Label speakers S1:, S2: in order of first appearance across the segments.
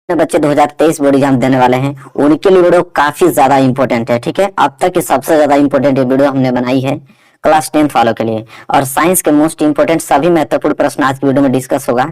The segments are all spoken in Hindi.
S1: बच्चे 2023 बोर्ड एग्जाम देने वाले हैं उनके लिए वीडियो काफी ज्यादा इंपॉर्टेंट है। ठीक है, अब तक की सबसे ज्यादा इंपॉर्टेंट ये वीडियो हमने बनाई है क्लास 10 फॉलो के लिए। और साइंस के मोस्ट इंपोर्टेंट सभी महत्वपूर्ण प्रश्न आज की वीडियो में डिस्कस होगा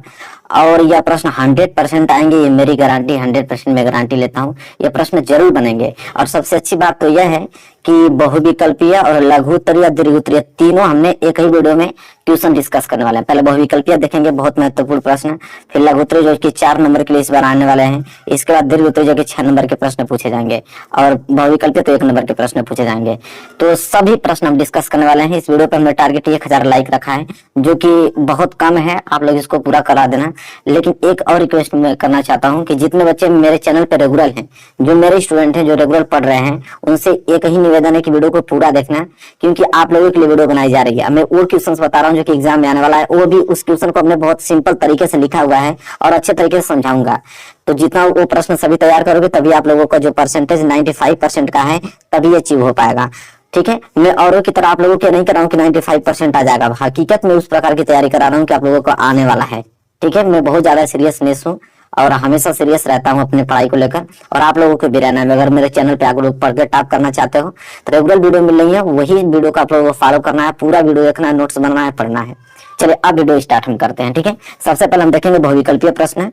S1: और यह प्रश्न 100% आएंगे, ये मेरी गारंटी, 100% मैं गारंटी लेता हूँ। ये प्रश्न जरूर बनेंगे। और सबसे अच्छी बात तो यह है कि बहुविकल्पीय और लघुत्तरीय दीर्घोत्तरीय तीनों हमने एक ही वीडियो में ट्यूशन डिस्कस करने वाले हैं। पहले बहुविकल्पीय देखेंगे, बहुत महत्वपूर्ण प्रश्न, फिर लघुत्तरीय जो कि 4 नंबर के लिए इस बार आने वाले हैं, इसके बाद दीर्घोत्तरीय जो कि 6 नंबर के प्रश्न पूछे जाएंगे और बहुविकल्पीय तो 1 नंबर के प्रश्न पूछे जाएंगे। तो सभी प्रश्न हम डिस्कस करने वाले हैं। इस वीडियो पर हमने टारगेट 1000 लाइक रखा है, जो कि बहुत कम है, आप लोग इसको पूरा करा देना। लेकिन एक और रिक्वेस्ट मैं करना चाहता हूँ कि जितने बच्चे मेरे चैनल पर रेगुलर हैं, जो मेरे स्टूडेंट हैं, जो रेगुलर पढ़ रहे हैं, उनसे एक ही निवेदन है कि वीडियो को पूरा देखना, क्योंकि आप लोगों के लिए वीडियो बनाई जा रही है। मैं वो क्वेश्चन बता रहा हूँ जो कि एग्जाम में आने वाला है, वो भी उस क्वेश्चन को हमने बहुत सिंपल तरीके से लिखा हुआ है और अच्छे तरीके से समझाऊंगा। तो जितना वो प्रश्न सभी तैयार करोगे तभी आप लोगों का जो परसेंटेज 95% का है तभी अचीव हो पाएगा। ठीक है, मैं औरों की तरह आप लोगों के नहीं कर रहा हूँ कि 95% आ जाएगा। हकीकत में उस प्रकार की तैयारी करा रहा हूँ कि आप लोगों को आने वाला है। ठीक है, मैं बहुत ज्यादा सीरियसनेस हूँ और हमेशा सीरियस रहता हूँ अपने पढ़ाई को लेकर, और आप लोगों को भी रहना है। अगर मेरे चैनल पे आप लोग पढ़ के टॉप करना चाहते हो तो रेगुलर वीडियो मिल रही है, वही वीडियो को आप लोगों को फॉलो करना है, पूरा वीडियो देखना है, नोट्स बनाना है, पढ़ना है। चलिए अब वीडियो स्टार्ट हम करते हैं। ठीक है, सबसे पहले हम देखेंगे बहुविकल्पीय प्रश्न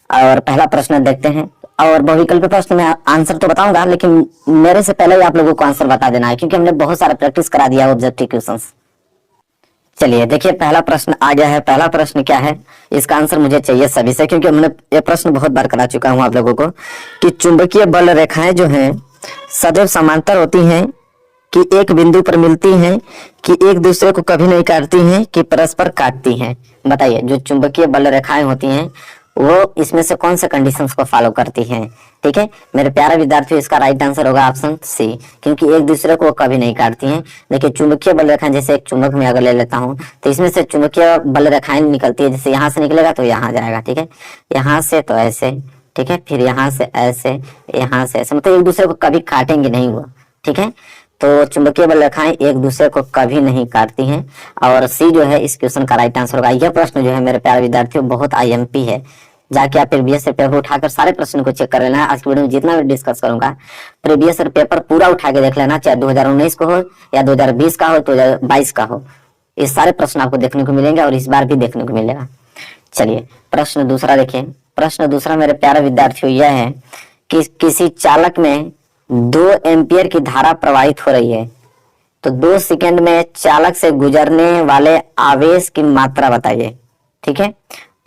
S1: और पहला प्रश्न देखते हैं। और बहुविकल्पीय प्रश्न में आंसर तो बताऊंगा, लेकिन मेरे से पहले ही आप लोगों को आंसर बता देना है, क्योंकि हमने बहुत सारा प्रैक्टिस करा दिया ऑब्जेक्टिव क्वेश्चंस। चलिए देखिए, पहला प्रश्न आ गया है। पहला प्रश्न क्या है, इसका आंसर मुझे चाहिए सभी से, क्योंकि हमने ये प्रश्न बहुत बार करा चुका हूं आप लोगों को कि चुंबकीय बल रेखाएं जो हैं सदैव समांतर होती हैं, कि एक बिंदु पर मिलती हैं, कि एक दूसरे को कभी नहीं काटती हैं, कि परस्पर काटती हैं। बताइए, जो चुंबकीय बल रेखाएं होती हैं वो इसमें से कौन से कंडीशंस को फॉलो करती हैं। ठीक है मेरे प्यारे विद्यार्थियों, इसका राइट आंसर होगा ऑप्शन सी, क्योंकि एक दूसरे को कभी नहीं काटती हैं। देखिए, चुंबकीय बल रेखाएं, जैसे एक चुंबक में अगर ले लेता हूं तो इसमें से चुंबकीय बल रेखाएं निकलती है। जैसे यहाँ से निकलेगा तो यहाँ जाएगा, ठीक है, यहाँ से तो ऐसे, ठीक है, फिर यहाँ से ऐसे, यहाँ से ऐसे, मतलब एक दूसरे को कभी काटेंगे नहीं वो। ठीक है, तो चुंबकीय बल रेखाएं एक दूसरे को कभी नहीं काटती हैं, और सी जो है इस क्वेश्चन का राइट आंसर होगा। यह प्रश्न जो है मेरे प्यारे विद्यार्थियों बहुत IMP है। जाके आप प्रीवियस ईयर पेपर उठाकर सारे प्रश्न को चेक कर लेना है। आज की वीडियो में जितना भी डिस्कस करूंगा, प्रीवियस ईयर पेपर पूरा उठा के देख लेना, चाहे 2019 को हो या 2020 का हो, 2022 का हो, ये सारे प्रश्न आपको देखने को मिलेंगे और इस बार भी देखने को मिलेगा। चलिए प्रश्न दूसरा देखिए। प्रश्न दूसरा मेरे प्यारे विद्यार्थियों यह है कि किसी चालक में 2 एम्पियर की धारा प्रवाहित हो रही है, तो 2 सेकंड में चालक से गुजरने वाले आवेश की मात्रा बताइए। ठीक है,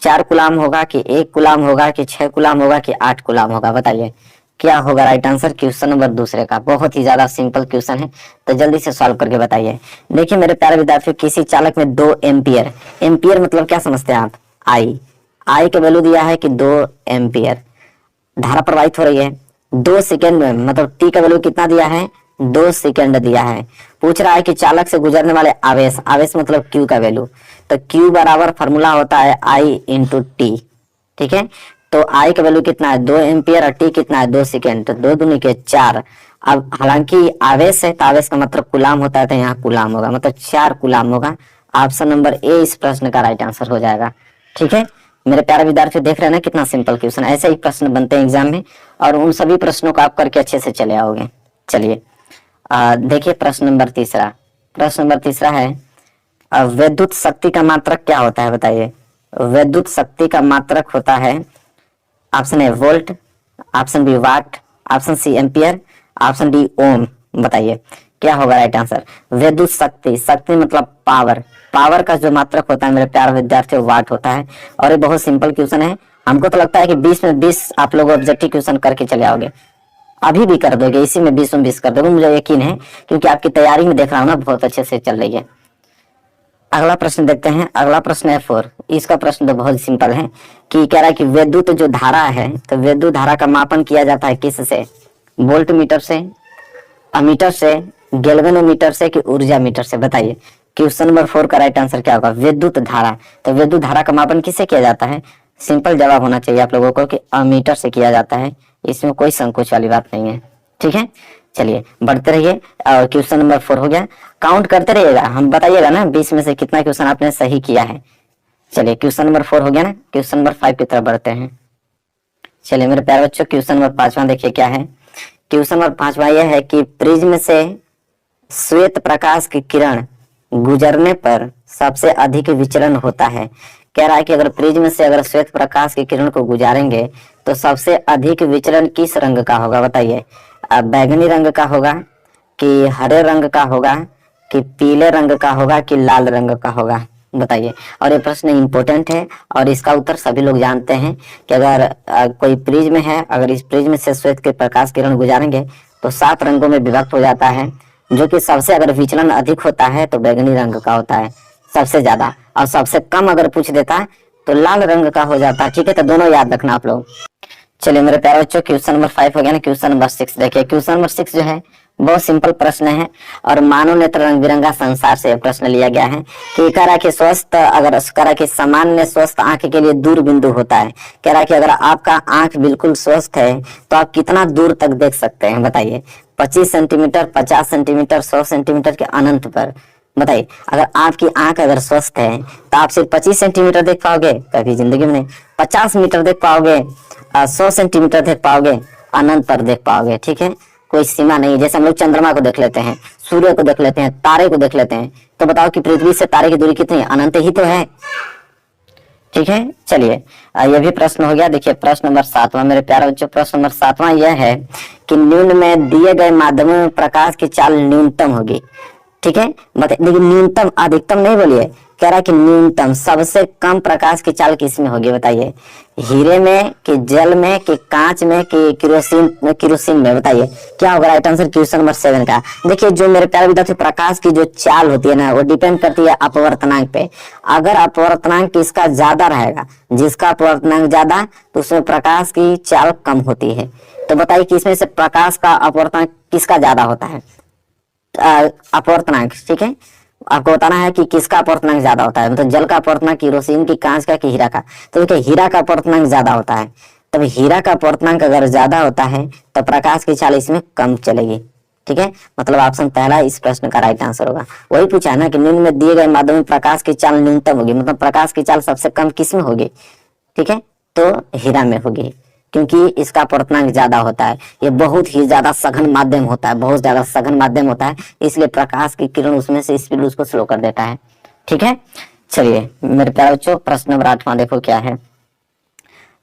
S1: 4 कूलाम होगा कि 1 कूलाम होगा कि 6 कूलाम होगा कि 8 कूलाम होगा, बताइए क्या होगा राइट आंसर क्वेश्चन नंबर दूसरे का। बहुत ही ज्यादा सिंपल क्वेश्चन है, तो जल्दी से सॉल्व करके बताइए। देखिए मेरे प्यारे विद्यार्थियों, किसी चालक में 2 एम्पियर, एम्पियर मतलब क्या समझते हैं आप, आई का वैल्यू दिया है कि 2 एम्पियर धारा प्रवाहित हो रही है 2 सेकेंड में, मतलब टी का वैल्यू कितना दिया है, 2 सेकेंड दिया है। पूछ रहा है कि चालक से गुजरने वाले आवेश, आवेश मतलब क्यू का वैल्यू, तो क्यू बराबर फॉर्मूला होता है आई इंटू टी। ठीक है, तो आई का वैल्यू कितना है, 2 एम्पियर, और टी कितना है, 2 सेकेंड, तो 2 दूनी के 4। अब हालांकि आवेश है तो आवेश का मतलब कुलाम होता है, तो यहाँ कुलाम होगा, मतलब 4 कुलाम होगा। ऑप्शन नंबर ए इस प्रश्न का राइट आंसर हो जाएगा। ठीक है मेरे प्यारे विद्यार्थियों, देख रहे हैं ना कितना सिंपल क्वेश्चन। ऐसे ही प्रश्न बनते हैं एग्जाम में, और उन सभी प्रश्नों को आप करके अच्छे से चले आओगे। चलिए देखिए प्रश्न नंबर तीसरा। प्रश्न नंबर तीसरा है, विद्युत शक्ति का मात्रक क्या होता है, बताइए। विद्युत शक्ति का मात्रक होता है, option A volt, option B watt, option C ampere, option D ohm. बताइए क्या होगा राइट आंसर। विद्युत शक्ति, शक्ति मतलब पावर, पावर का जो मात्रक होता है मेरे प्यारे विद्यार्थियों वाट होता है। और ये बहुत सिंपल क्वेश्चन है, हमको तो लगता है कि 20 में 20 आप लोग ऑब्जेक्टिव क्वेश्चन करके चले आओगे, अभी भी कर दोगे, इसी में 20 में 20 कर दोगे, मुझे यकीन है, क्योंकि आपकी तैयारी में देख रहा हूँ ना बहुत अच्छे से चल रही है। अगला प्रश्न देखते हैं। अगला प्रश्न है 4। इसका प्रश्न तो बहुत सिंपल है कि कह रहा है कि विद्युत जो धारा है, तो विद्युत धारा का मापन किया जाता है किससे, वोल्ट मीटर से, अमीटर से, गैल्वेनोमीटर से, कि ऊर्जा मीटर से। बताइए क्वेश्चन नंबर 4 का राइट आंसर क्या होगा, विद्युत धारा। तो विद्युत धारा का मापन किससे किया जाता है, सिंपल जवाब होना चाहिए आप लोगों को कि अमीटर से किया जाता है, इसमें कोई संकोच वाली बात नहीं है। ठीक है, चलिए बढ़ते रहिए। और क्वेश्चन नंबर 4 हो गया, काउंट करते रहिएगा, हम बताइएगा ना 20 में से कितना क्वेश्चन आपने सही किया है। चलिए क्वेश्चन नंबर 4 हो गया ना, क्वेश्चन नंबर 5 की तरफ बढ़ते हैं। चलिए मेरे प्यारे बच्चों, क्वेश्चन नंबर 5वां देखिए क्या है। क्वेश्चन नंबर 5वां यह है कि प्रिज्म से श्वेत प्रकाश की किरण गुजरने पर सबसे अधिक विचलन होता है। कह रहा है कि अगर प्रिज्म से अगर श्वेत प्रकाश की किरण को गुजारेंगे तो सबसे अधिक विचलन किस रंग का होगा बताइए। बैगनी रंग का होगा कि हरे रंग का होगा कि पीले रंग का होगा कि लाल रंग का होगा बताइए। और ये प्रश्न इंपॉर्टेंट है और इसका उत्तर सभी लोग जानते हैं कि अगर कोई प्रिज्म है, अगर इस प्रिज्म से श्वेत के प्रकाश किरण गुजारेंगे तो 7 रंगों में विभक्त हो जाता है, जो कि सबसे अगर विचलन अधिक होता है तो बैगनी रंग का होता है सबसे ज्यादा, और सबसे कम अगर पूछ देता है तो लाल रंग का हो जाता है। ठीक है, तो दोनों याद रखना आप लोग। चलिए मेरे प्यारे बच्चों, क्वेश्चन नंबर 5 हो गया ना। क्वेश्चन नंबर 6 देखिए। क्वेश्चन नंबर 6 जो है बहुत सिंपल प्रश्न है और मानव नेत्र रंग बिरंगा संसार से प्रश्न लिया गया है कि कह रहा है कि स्वस्थ अगर कह रहा है कि सामान्य स्वस्थ आंख के लिए दूर बिंदु होता है। कह रहा है कि अगर आपका आंख बिल्कुल स्वस्थ है तो आप कितना दूर तक देख सकते हैं बताइए। 25 सेंटीमीटर, 50 सेंटीमीटर, 100 सेंटीमीटर के अनंत पर बताइए। अगर आपकी आंख अगर स्वस्थ है तो आप सिर्फ 25 सेंटीमीटर देख पाओगे कभी जिंदगी में नहीं, 50 मीटर देख पाओगे, 100 सेंटीमीटर देख पाओगे, अनंत पर देख पाओगे। ठीक है, कोई सीमा नहीं। जैसे हम लोग चंद्रमा को देख लेते हैं, सूर्य को देख लेते हैं, तारे को देख लेते हैं, तो बताओ कि पृथ्वी से तारे की दूरी कितनी है? अनंत ही तो है। ठीक है, चलिए यह भी प्रश्न हो गया। देखिए प्रश्न नंबर 7वां मेरे प्यारे बच्चों, प्रश्न नंबर 7वां यह है कि निम्न में दिए गए माध्यमों में प्रकाश की चाल न्यूनतम होगी। ठीक है, देखिए न्यूनतम, अधिकतम नहीं बोलिए, कह रहा है कि न्यूनतम सबसे कम प्रकाश की चाल किसमें होगी बताइए। हीरे में कि जल में कि कांच में कि किरोसिन में बताइए क्या होगा राइट आंसर क्वेश्चन नंबर 7 का। देखिए जो मेरे प्यारे विद्यार्थी, प्रकाश की जो चाल होती है ना वो डिपेंड करती है अपवर्तनांक पे। अगर अपवर्तनांक किसका ज्यादा रहेगा, जिसका अपवर्तनांक ज्यादा, तो उसमें प्रकाश की चाल कम होती है। तो बताइए कि इसमें से प्रकाश का अपवर्तनांक किसका ज्यादा होता है, अपवर्तनांक। ठीक है, आपको बताना है कि किसका अपवर्तनांक ज्यादा होता है, मतलब जल का अपवर्तनांक, किरोसिन की, कांच का कि हीरा का। तो देखिए हीरा का अपवर्तनांक ज्यादा होता है, तब हीरा का अपवर्तनांक अगर ज्यादा होता है तो प्रकाश की चाल इसमें कम चलेगी। ठीक है, मतलब ऑप्शन पहला इस प्रश्न का राइट आंसर होगा। वही पूछा है ना कि निम्न में दिए गए माध्यम में प्रकाश की चाल न्यूनतम होगी, मतलब प्रकाश की चाल सबसे कम किस में होगी। ठीक है, तो हीरा में होगी, क्योंकि इसका अपवर्तनांक ज्यादा होता है। ये बहुत ही ज्यादा सघन माध्यम होता है, बहुत ज्यादा सघन माध्यम होता है, इसलिए प्रकाश की किरण उसमें से स्पीड उसको स्लो कर देता है। ठीक है, चलिए मेरे प्यारे बच्चों, प्रश्न नंबर 8वां देखो क्या है।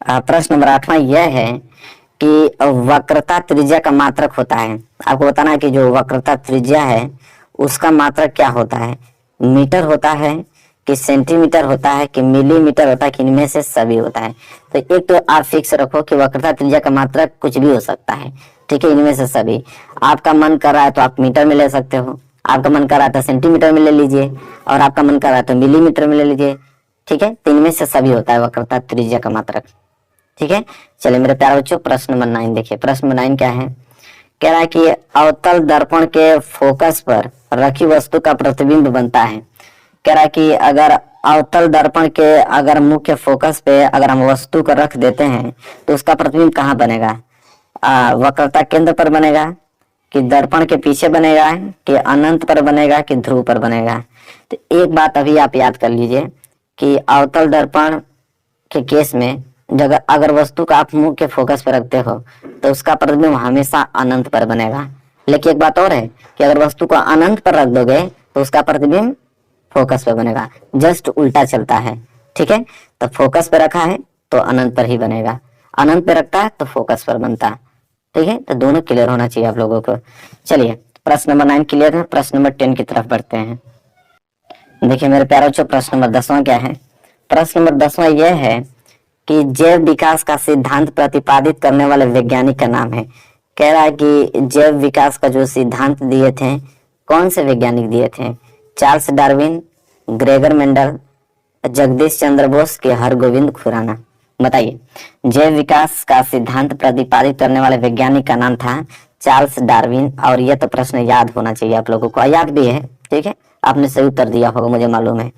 S1: प्रश्न नंबर 8वां यह है कि वक्रता त्रिज्या का मात्रक होता है। आपको बताना है कि जो वक्रता त्रिज्या है उसका मात्रक क्या होता है, मीटर होता है कि सेंटीमीटर होता है कि मिलीमीटर होता है कि इनमें से सभी होता है। तो एक तो आप फिक्स रखो कि वक्रता त्रिज्या का मात्रक कुछ भी हो सकता है। ठीक है, इनमें से सभी। आपका मन कर रहा है तो आप मीटर में ले सकते हो, आपका मन कर रहा है तो सेंटीमीटर में ले लीजिए, और आपका मन कर रहा है तो मिलीमीटर में ले लीजिए। ठीक है, तो इनमें से सभी होता है वक्रता त्रिज्या का मात्रक। ठीक है, चलिए मेरे प्यारे बच्चों, प्रश्न नंबर 9 देखिए। प्रश्न नंबर 9 क्या है, कह रहा है कि अवतल दर्पण के फोकस पर रखी वस्तु का प्रतिबिंब बनता है। कह रहा है कि अगर अवतल दर्पण के अगर मुख्य फोकस पे अगर हम वस्तु को रख देते हैं तो उसका प्रतिबिंब कहाँ बनेगा, वक्रता केंद्र पर बनेगा कि दर्पण के पीछे बनेगा कि अनंत पर बनेगा कि ध्रुव पर बनेगा। तो एक बात अभी आप याद कर लीजिए कि अवतल दर्पण के केस में जगह अगर वस्तु का आप मुख्य फोकस पर रखते हो तो उसका प्रतिबिंब हमेशा अनंत पर बनेगा। लेकिन एक बात और है कि अगर वस्तु को अनंत पर रख दोगे तो उसका प्रतिबिंब फोकस पे बनेगा, जस्ट उल्टा चलता है। ठीक है, तो फोकस पे रखा है तो अनंत पर ही बनेगा, अनंत पे रखता है तो फोकस पर बनता है। ठीक है, तो दोनों क्लियर होना चाहिए आप लोगों को। चलिए प्रश्न नंबर 9 क्लियर है, प्रश्न नंबर 10 की तरफ बढ़ते हैं। देखिए मेरे प्यारे बच्चों, प्रश्न नंबर 10वां क्या है। प्रश्न नंबर 10वां यह है कि जैव विकास का सिद्धांत प्रतिपादित करने वाले वैज्ञानिक का नाम है। कह रहा है कि जैव विकास का जो सिद्धांत दिए थे कौन से वैज्ञानिक दिए थे, Charles Darwin, Gregor Mendel, Jagdish Chandra Bose के हरगोविंद खुराना। बताइए जैव विकास का सिद्धांत प्रतिपादित करने वाले वैज्ञानिक का नाम था चार्ल्स डार्विन। और यह तो प्रश्न याद होना चाहिए आप लोगों को, याद भी है। ठीक है, आपने सही उत्तर दिया होगा मुझे मालूम है।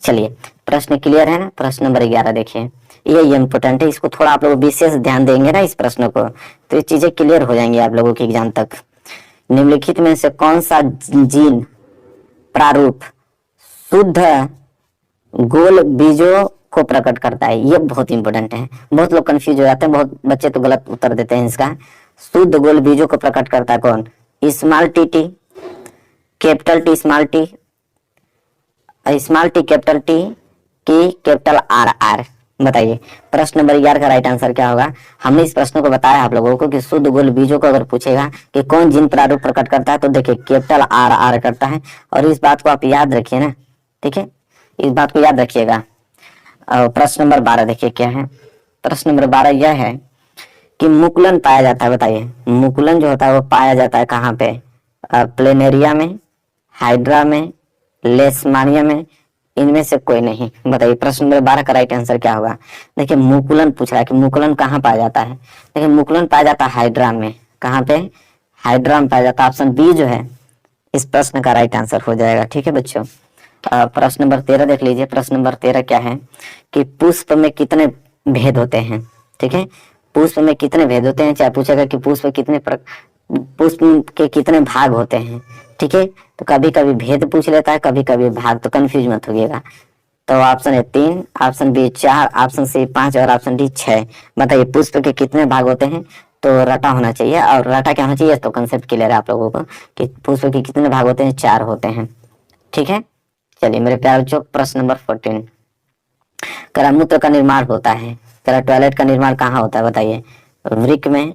S1: चलिए प्रश्न क्लियर है ना। प्रश्न नंबर 11 देखिए, ये इम्पोर्टेंट है, इसको थोड़ा आप लोग विशेष ध्यान देंगे ना इस प्रश्न को तो ये चीजें क्लियर हो जाएंगी आप लोगों की एग्जाम तक। निम्नलिखित में से कौन सा जीन प्रारूप शुद्ध गोल बीजों को प्रकट करता है। ये बहुत इंपॉर्टेंट है, बहुत लोग कंफ्यूज हो जाते हैं, बहुत बच्चे तो गलत उत्तर देते हैं इसका। शुद्ध गोल बीजों को प्रकट करता है कौन? Small T T, capital T small T, small T capital T की कैपिटल आर आर। बताइए प्रश्न नंबर 11 का राइट आंसर क्या होगा? हमने इस प्रश्न को बताया आप लोगों को कि शुद्ध गोल बीजों को अगर पूछेगा कि कौन जिन प्रारूप प्रकट करता है तो देखिए कैपिटल आर आर करता है। और इस बात को आप याद रखिए ना, ठीक है, इस बात को याद रखिएगा। प्रश्न नंबर 12 देखिए क्या है। प्रश्न नंबर 12 यह है कि मुकुलन पाया जाता है। बताइए मुकुलन जो होता है वो पाया जाता है कहाँ पे? प्लेनेरिया में, हाइड्रा में, लेशमानिया में, इनमें से कोई नहीं। बताइए प्रश्न नंबर 12 का राइट आंसर क्या होगा? देखिए मुकुलन पूछ रहा है कि मुकुलन कहाँ पाया जाता है। देखिए मुकुलन पाया जाता है हाइड्रा में। कहाँ पे? हाइड्रा में पाया जाता है। ऑप्शन बी जो है इस प्रश्न का राइट आंसर हो जाएगा। ठीक है बच्चों, प्रश्न नंबर 13 देख लीजिए। प्रश्न नंबर 13 क्या है कि पुष्प में कितने भेद होते हैं? ठीक है, पुष्प में कितने भेद होते हैं, चाहे पूछेगा कि पुष्प के कितने भाग होते हैं। ठीक है, तो कभी कभी भेद पूछ लेता है, कभी कभी भाग, तो कंफ्यूज मत होइएगा। तो ऑप्शन है 3, ऑप्शन बी 4, ऑप्शन सी 5 और ऑप्शन डी 6। बताइए पुष्प के कितने भाग होते हैं? तो रटा होना चाहिए, और रटा क्या होना चाहिए? तो कंसेप्ट क्लियर है आप लोगों को कि पुष्प के कितने भाग होते हैं? 4 होते हैं। ठीक है, चलिए मेरे प्यारे बच्चों, प्रश्न नंबर 14, करा मूत्र का निर्माण होता है, करा टॉयलेट का निर्माण कहाँ होता है? बताइए वृक्क में,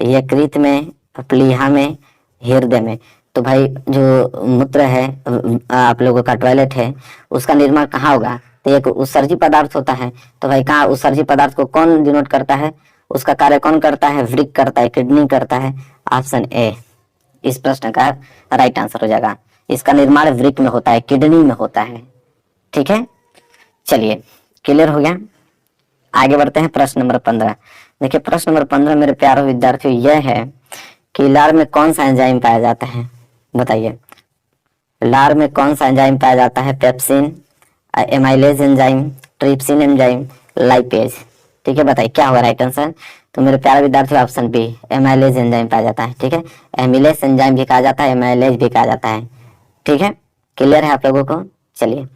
S1: यकृत में, प्लीहा में, हृदय में। तो भाई जो मूत्र है, आप लोगों का टॉयलेट है, उसका निर्माण कहाँ होगा? तो एक उत्सर्जी पदार्थ होता है। तो भाई कहाँ उत्सर्जी पदार्थ को कौन डिनोट करता है? उसका कार्य कौन करता है? वृक्क करता है, किडनी करता है। ऑप्शन ए इस प्रश्न का राइट आंसर हो जाएगा। इसका निर्माण वृक्क में होता है, किडनी में होता है। ठीक है, चलिए क्लियर हो गया। आगे बढ़ते हैं प्रश्न नंबर 15। देखिए प्रश्न नंबर 15 मेरे प्यारे विद्यार्थियों यह है कि लार में कौन सा एंजाइम पाया जाता है? बताइए लार में कौन सा एंजाइम पाया जाता है? Pepsin, amylase enzyme, trypsin enzyme, lipase. ठीक है, बताइए क्या होगा राइट आंसर? तो मेरे प्यारे विद्यार्थियों ऑप्शन बी एमाइलेज एंजाइम पाया जाता है। ठीक है, एमिलेज एंजाइम भी कहा जाता है, एमाइलेज भी कहा जाता है। ठीक है, क्लियर है आप लोगों को? चलिए,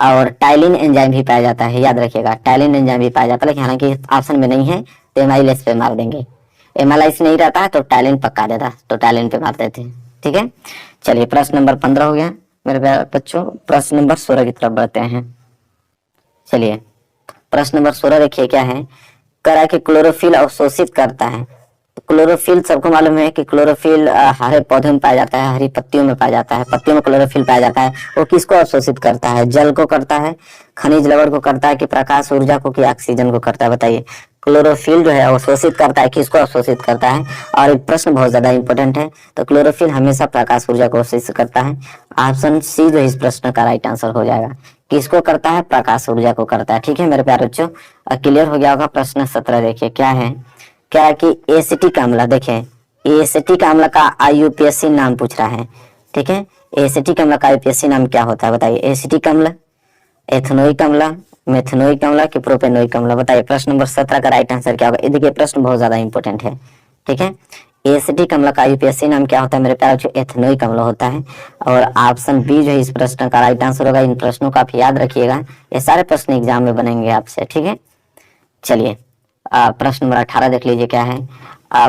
S1: और टाइलिन एंजाइम भी पाया जाता है, याद रखिएगा टाइलिन एंजाइम भी पाया जाता है, लेकिन हालांकि ऑप्शन में नहीं है तो एमाइलेज पे मार देंगे। एमाइलेज नहीं रहता है तो टाइलिन पक्का देता, तो टाइलिन पे मार देते हैं। ठीक है, चलिए प्रश्न नंबर 15 हो गया मेरे बच्चों। प्रश्न नंबर 16 की तरफ बढ़ते हैं। चलिए प्रश्न नंबर 16 देखिए क्या है, करा कि क्लोरोफिल अवशोषित करता है। क्लोरोफिल सबको मालूम है कि क्लोरोफिल हरे पौधे में पाया जाता है, हरी पत्तियों में पाया जाता है, पत्तियों में क्लोरोफिल पाया जाता है। वो किसको अवशोषित करता है? जल को करता है, खनिज लवण को करता है, कि प्रकाश ऊर्जा को, कि ऑक्सीजन को करता है? बताइए क्लोरोफिल जो है अवशोषित करता है, किसको अवशोषित करता है? और एक प्रश्न बहुत ज्यादा इंपॉर्टेंट है, तो क्लोरोफिल हमेशा प्रकाश ऊर्जा को अवशोषित करता है। ऑप्शन सी जो इस प्रश्न का राइट आंसर हो जाएगा। किसको करता है? प्रकाश ऊर्जा को करता है। ठीक है मेरे प्यारे बच्चों, क्लियर हो गया होगा। प्रश्न 17 देखिए क्या है, क्या कि एसिटिक अम्ल, देखें एसिटिक अम्ल का आईयूपीएससी नाम पूछ रहा है। ठीक है, एसिटिक अम्ल का आईयूपीएससी नाम क्या होता है? बताइए एसिटिक अम्ल, एथनोइक अम्ल, मेथनोइक अम्ल, कि प्रोपेनोइक अम्ल? बताइए प्रश्न नंबर 17 का राइट आंसर क्या होगा? ये देखिए प्रश्न बहुत ज्यादा इंपॉर्टेंट है। ठीक है, एसिटिक अम्ल का आईयूपीएससी नाम क्या होता है मेरे प्यारे बच्चों? एथनोइक अम्ल होता है। और ऑप्शन बी जो है इस प्रश्न का राइट आंसर होगा। इन प्रश्नों को आप याद रखिएगा, ये सारे प्रश्न एग्जाम में बनेंगे आपसे। ठीक है, चलिए प्रश्न नंबर 18 देख लीजिए क्या है।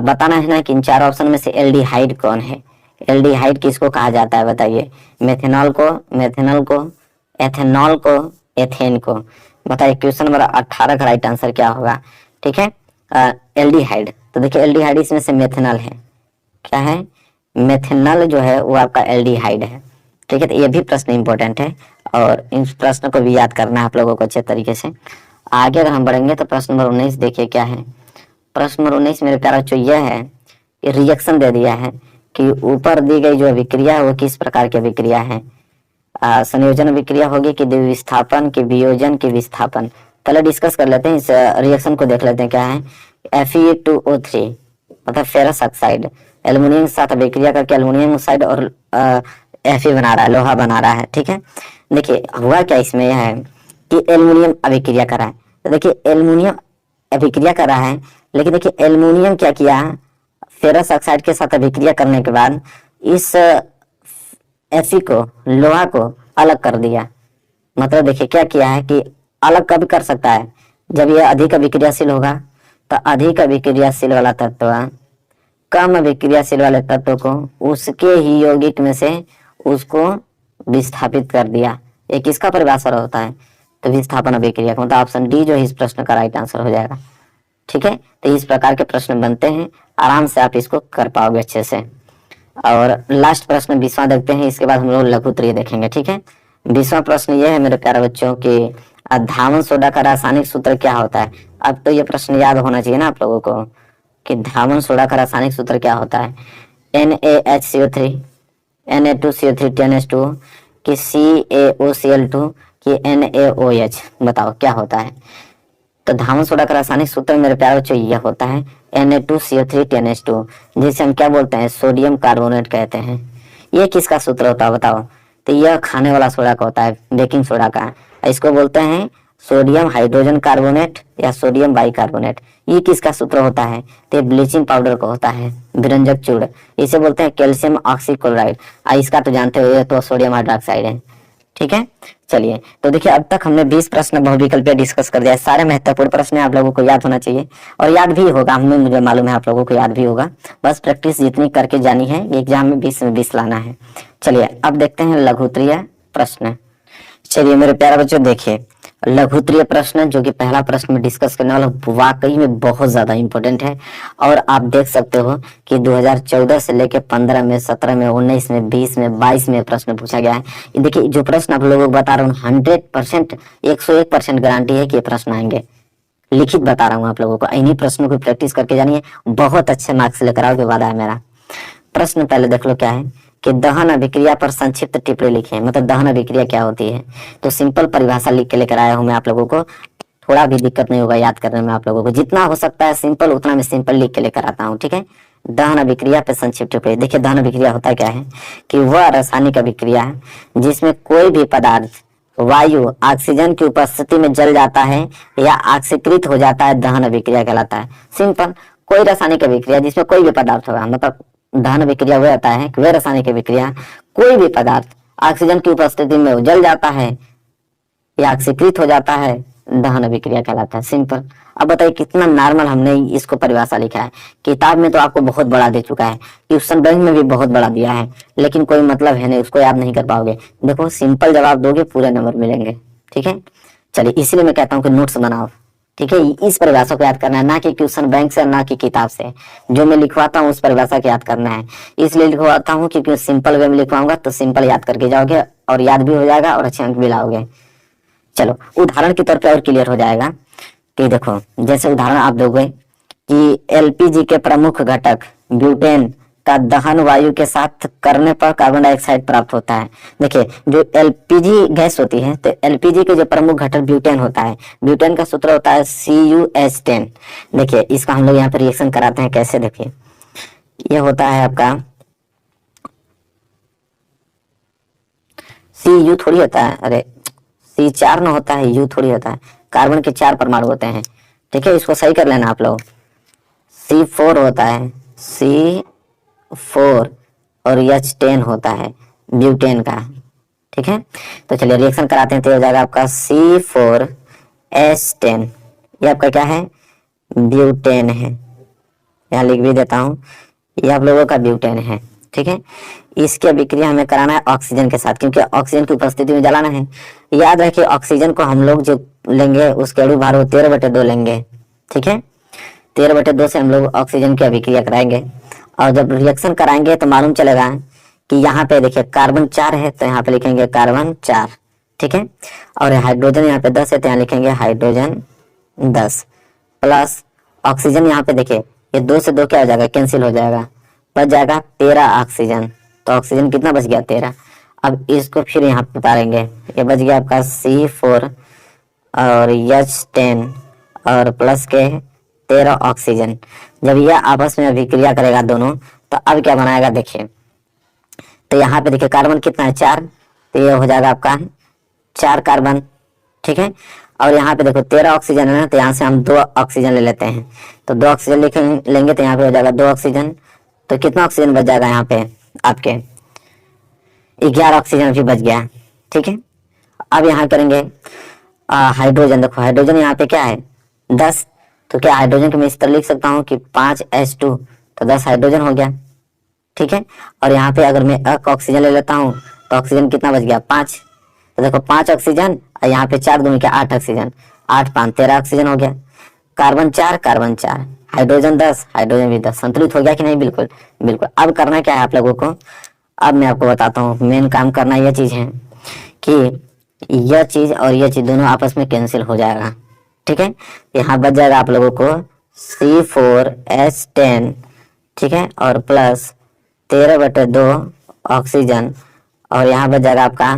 S1: बताना है ना कि इन 4 ऑप्शन में से एल्डिहाइड कौन है? एल्डिहाइड किसको कहा जाता है? बताइए मेथेनॉल को, मेथेनॉल को, एथेनॉल को, एथेन को? बताइए क्वेश्चन नंबर 18 का राइट आंसर क्या होगा? ठीक है, एल्डिहाइड, तो देखिए एल्डिहाइड इसमें से मेथेनॉल है। क्या है? मेथेनॉल जो है वो आपका एल्डिहाइड है। ठीक है, तो ये भी प्रश्न इंपॉर्टेंट है और इन प्रश्न को भी याद करना है आप लोगों को अच्छे तरीके से। आगे अगर हम बढ़ेंगे तो प्रश्न नंबर 19 देखिए क्या है। प्रश्न नंबर 19 मेरे प्यारे बच्चों यह है कि रिएक्शन दे दिया है कि ऊपर दी गई जो अभिक्रिया है वो किस प्रकार की अभिक्रिया है? संयोजन अभिक्रिया होगी, कि द्विविस्थापन, कि वियोजन, कि विस्थापन? पहले डिस्कस कर लेते हैं, इस रिएक्शन को देख लेते हैं क्या है। Fe2O3 मतलब फेरस ऑक्साइड एल्युमिनियम के साथ अभिक्रिया करके एल्युमिनियम ऑक्साइड और Fe बना रहा है, लोहा बना रहा है। ठीक है, देखिए हुआ क्या इसमें यह है कि एल्युमिनियम अभिक्रिया कर रहा है। तो देखिए एल्युमिनियम अभिक्रिया कर रहा है, लेकिन देखिए एल्युमिनियम क्या किया, फेरस ऑक्साइड के साथ अभिक्रिया करने के बाद इस Fe को, लोहा को अलग कर दिया। मतलब देखिए क्या किया है कि अलग कब कर सकता है, जब ये अधिक अभिक्रियाशील होगा। तो अधिक अभिक्रियाशील वाला तत्व कम अभिक्रियाशील वाले तत्व को उसके ही यौगिक में से उसको विस्थापित कर दिया। ये किसका परिभाषा होता है, तो विस्थापन अभिक्रिया का, मतलब ऑप्शन डी जो है इस प्रश्न का राइट आंसर हो जाएगा। ठीक है, तो इस प्रकार के प्रश्न बनते हैं, आराम से आप इसको कर पाओगे अच्छे से। और लास्ट प्रश्न 20वां देखते हैं, इसके बाद हम लोग लघुत्तरीय देखेंगे। ठीक है, 20वां प्रश्न ये है मेरे प्यारे बच्चों कि धावन सोडा का रासायनिक सूत्र क्या होता है। अब तो ये प्रश्न याद होना चाहिए ना आप लोगों को कि धावन सोडा का रासायनिक सूत्र क्या होता है। NaHCO3, Na2CO3 10H2 कि CaOCl2 कि NaOH, बताओ क्या होता है। तो धावन सोडा का रासायनिक सूत्र मेरे प्यारे बच्चों यह होता है Na2CO3 10H2, जिसे हम क्या बोलते हैं, सोडियम कार्बोनेट कहते हैं। ये किसका सूत्र होता है बताओ, तो यह खाने वाला सोडा का होता है, बेकिंग सोडा का। इसको बोलते हैं सोडियम हाइड्रोजन कार्बोनेट या सोडियम बाइकार्बोनेट। ये किसका सूत्र होता है, तो ब्लीचिंग पाउडर का होता है, विरंजक चूर्ण। इसे बोलते हैं कैल्शियम ऑक्सीक्लोराइड। इसका तो जानते हो, ये तो सोडियम हाइड्रोक्साइड है। ठीक है, चलिए तो देखिए अब तक हमने 20 प्रश्न बहुविकल्पीय डिस्कस कर दिया है। सारे महत्वपूर्ण प्रश्न आप लोगों को याद होना चाहिए और याद भी होगा, हमें मुझे मालूम है आप लोगों को याद भी होगा। बस प्रैक्टिस जितनी करके जानी है, एग्जाम में 20 में 20 लाना है। चलिए अब देखते हैं लघुत्तरीय प्रश्न। चलिए मेरे प्यारे बच्चों देखिए लघुत्तरीय प्रश्न जो कि पहला प्रश्न में डिस्कस करने वाला वाकई में बहुत ज्यादा इंपॉर्टेंट है। और आप देख सकते हो कि 2014 से लेके 15 में, 17 में, 19 में, 20 में, 22 में प्रश्न पूछा गया है। ये देखिए जो प्रश्न आप लोगों को बता रहा हूँ 100%, 101% गारंटी है कि ये प्रश्न आएंगे। लिखित बता रहा हूँ आप लोगों को, इन्हीं प्रश्नों की प्रैक्टिस करके जानिए, बहुत अच्छे मार्क्स लेकर आओगे, वादा है मेरा। प्रश्न पहले देख लो क्या है कि दहन अभिक्रिया पर संक्षिप्त टिप्पणी लिखें। मतलब दहन अभिक्रिया क्या होती है, तो सिंपल परिभाषा लिख के लेकर आया हूं मैं आप लोगों को, थोड़ा भी दिक्कत नहीं होगा याद करने में आप लोगों को। जितना हो सकता है सिंपल उतना मैं सिंपल लिख के लेकर आता हूं। ठीक है, दहन अभिक्रिया पर संक्षिप्त टिप्पणी। देखिए दहन अभिक्रिया होता क्या है कि वह रासायनिक अभिक्रिया है जिसमें कोई भी पदार्थ वायु ऑक्सीजन की उपस्थिति में जल जाता है या ऑक्सीकृत हो जाता है, दहन अभिक्रिया कहलाता है। सिंपल, कोई रासायनिक अभिक्रिया जिसमें कोई भी पदार्थ होगा, मतलब दहन अभिक्रिया वह आता है कि वह रासायनिक अभिक्रिया कोई भी पदार्थ ऑक्सीजन की उपस्थिति में जल जाता है या ऑक्सीकृत हो जाता है, दहन अभिक्रिया कहलाता है। सिंपल। अब बताइए कितना नॉर्मल हमने इसको परिभाषा लिखा है। किताब में तो आपको बहुत बड़ा दे चुका है, क्वेश्चन बैंक में भी बहुत बड़ा दिया है, लेकिन कोई मतलब है नहीं, उसको याद नहीं कर पाओगे। देखो सिंपल जवाब दोगे पूरे नंबर मिलेंगे। ठीक है, चलिए इसलिए मैं कहता हूँ कि नोट्स बनाओ। ठीक है, इस परिभाषा को याद करना है, ना कि क्वेश्चन बैंक से, ना कि किताब से। जो मैं लिखवाता हूँ उस परिभाषा को याद करना है। इसलिए लिखवाता हूँ क्योंकि सिंपल वे में लिखवाऊंगा तो सिंपल याद करके जाओगे और याद भी हो जाएगा और अच्छे अंक भी लाओगे। चलो उदाहरण के तौर पे और क्लियर हो जाएगा कि देखो जैसे उदाहरण आप दोगे कि एलपीजी के प्रमुख घटक ब्यूटेन का दहन वायु के साथ करने पर कार्बन डाइऑक्साइड प्राप्त होता है। देखिए जो एलपीजी गैस होती है तो एलपीजी के जो प्रमुख घटक ब्यूटेन होता है, ब्यूटेन का सूत्र होता है CuH10। देखिए इसका हम लोग यहाँ पे रिएक्शन कराते हैं कैसे, देखिए ये होता है आपका Cu थोड़ी होता है, अरे C4 न होता है, U थोड़ी होता है। कार्बन के 4 परमाणु होते हैं। ठीक है, इसको सही कर लेना आप लोग। C4 होता है, C4 और H10 होता है ब्यूटेन का। ठीक है, तो चलिए रिएक्शन कराते हैं तो हो जाएगा आपका C4H10। ये आपका क्या है, ब्यूटेन है। यहाँ लिख भी देता हूँ, ये आप लोगों का ब्यूटेन है। ठीक है, इसकी अभिक्रिया हमें कराना है ऑक्सीजन के साथ, क्योंकि ऑक्सीजन की उपस्थिति में जलाना है। याद रखिए ऑक्सीजन को हम लोग जो लेंगे उसके अणु भार 13/2 लेंगे। ठीक है, 13/2 से हम लोग ऑक्सीजन की अभिक्रिया कराएंगे और जब रिएक्शन कराएंगे तो मालूम चलेगा कि यहाँ पे देखिए कार्बन 4 है तो यहाँ पे लिखेंगे कार्बन 4। ठीक है, और हाइड्रोजन यहाँ पे 10 है तो यहाँ लिखेंगे हाइड्रोजन 10 प्लस ऑक्सीजन। यहाँ पे देखिए ये 2 से 2 क्या हो जाएगा, कैंसिल हो जाएगा, बच जाएगा 13 ऑक्सीजन। तो ऑक्सीजन कितना बच गया, 13। अब इसको फिर यहाँ पे उतारेंगे, ये बच गया आपका C4 और H10 और प्लस के 13 ऑक्सीजन। जब यह आपस में अभिक्रिया करेगा दोनों तो अब क्या बनाएगा देखिए, तो यहाँ पे देखिए कार्बन कितना है, 4, तो ये हो जाएगा आपका 4 कार्बन। ठीक है, और यहाँ पे देखो 13 ऑक्सीजन है ना, तो यहाँ से हम 2 ऑक्सीजन ले लेते हैं, तो 2 ऑक्सीजन लेंगे तो यहाँ पे हो जाएगा 2 ऑक्सीजन। तो कितना ऑक्सीजन बच जाएगा यहाँ पे आपके, 11 ऑक्सीजन भी बच गया। ठीक है, अब यहाँ करेंगे हाइड्रोजन, देखो हाइड्रोजन यहाँ पे क्या है 10, तो क्या हाइड्रोजन को मैं इस तरह लिख सकता हूँ कि 5H2, तो 10 हाइड्रोजन हो गया, ठीक है। और यहाँ पे अगर मैं ऑक्सीजन ले लेता हूँ तो ऑक्सीजन कितना बच गया 5, तो देखो 5 ऑक्सीजन और यहाँ पे 4 दूनी क्या 8 ऑक्सीजन, 8 5 13 ऑक्सीजन हो गया। कार्बन 4 कार्बन 4, हाइड्रोजन 10 हाइड्रोजन भी 10, संतुलित हो गया कि नहीं, बिल्कुल बिल्कुल। अब करना क्या है आप लोगों को, अब मैं आपको बताता हूँ, मेन काम करना यह चीज है कि यह चीज और यह चीज दोनों आपस में कैंसिल हो जाएगा, ठीक है। यहाँ बच जाएगा आप लोगों को C4H10, ठीक है, और प्लस 13/2 ऑक्सीजन, और यहाँ बच जाएगा आपका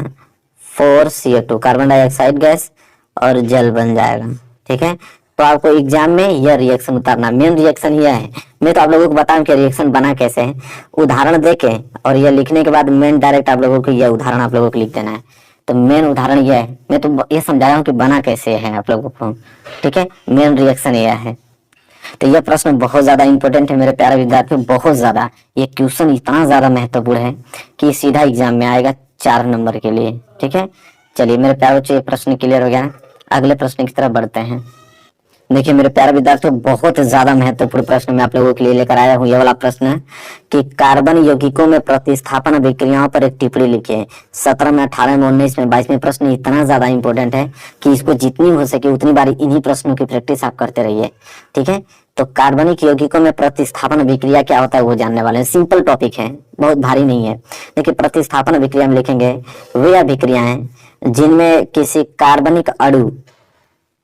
S1: 4CO2 कार्बन डाइऑक्साइड गैस और जल बन जाएगा, ठीक है। तो आपको एग्जाम में यह रिएक्शन उतारना, मेन रिएक्शन यह है। मैं तो आप लोगों को बताऊं कि रिएक्शन बना कैसे है, उदाहरण देके और यह लिखने के बाद मेन डायरेक्ट आप लोगों को यह उदाहरण आप लोगों को लिख देना है। तो मेन उदाहरण यह है, मैं तो ये समझाया हूँ कि बना कैसे है आप लोगों को, ठीक है। मेन रिएक्शन यह है। तो यह प्रश्न बहुत ज्यादा इंपॉर्टेंट है मेरे प्यारे विद्यार्थियों, बहुत ज्यादा। ये क्वेश्चन इतना ज्यादा महत्वपूर्ण है कि सीधा एग्जाम में आएगा 4 नंबर के लिए, ठीक है। चलिए मेरे प्यारे बच्चों, ये प्रश्न क्लियर हो गया, अगले प्रश्न की तरफ बढ़ते हैं। देखिए मेरे प्यारे विद्यार्थियों, बहुत ज्यादा महत्वपूर्ण प्रश्न मैं आप लोगों के लिए लेकर आया हूँ। यह वाला प्रश्न है कि कार्बन यौगिकों में प्रतिस्थापन अभिक्रियाओं पर एक टिप्पणी लिखिए। 17 में, 18 में, 19 में, 22 में प्रश्न इतना ज्यादा इंपॉर्टेंट है कि इसको जितनी हो सके उतनी बार इन्हीं प्रश्नों की प्रैक्टिस आप करते रहिए, ठीक है। तो कार्बनिक यौगिकों में प्रतिस्थापन अभिक्रिया क्या होता है वो जानने वाले हैं। सिंपल टॉपिक है, बहुत भारी नहीं है। देखिए प्रतिस्थापन अभिक्रिया में लिखेंगे वे अभिक्रियाएं जिनमें किसी कार्बनिक अणु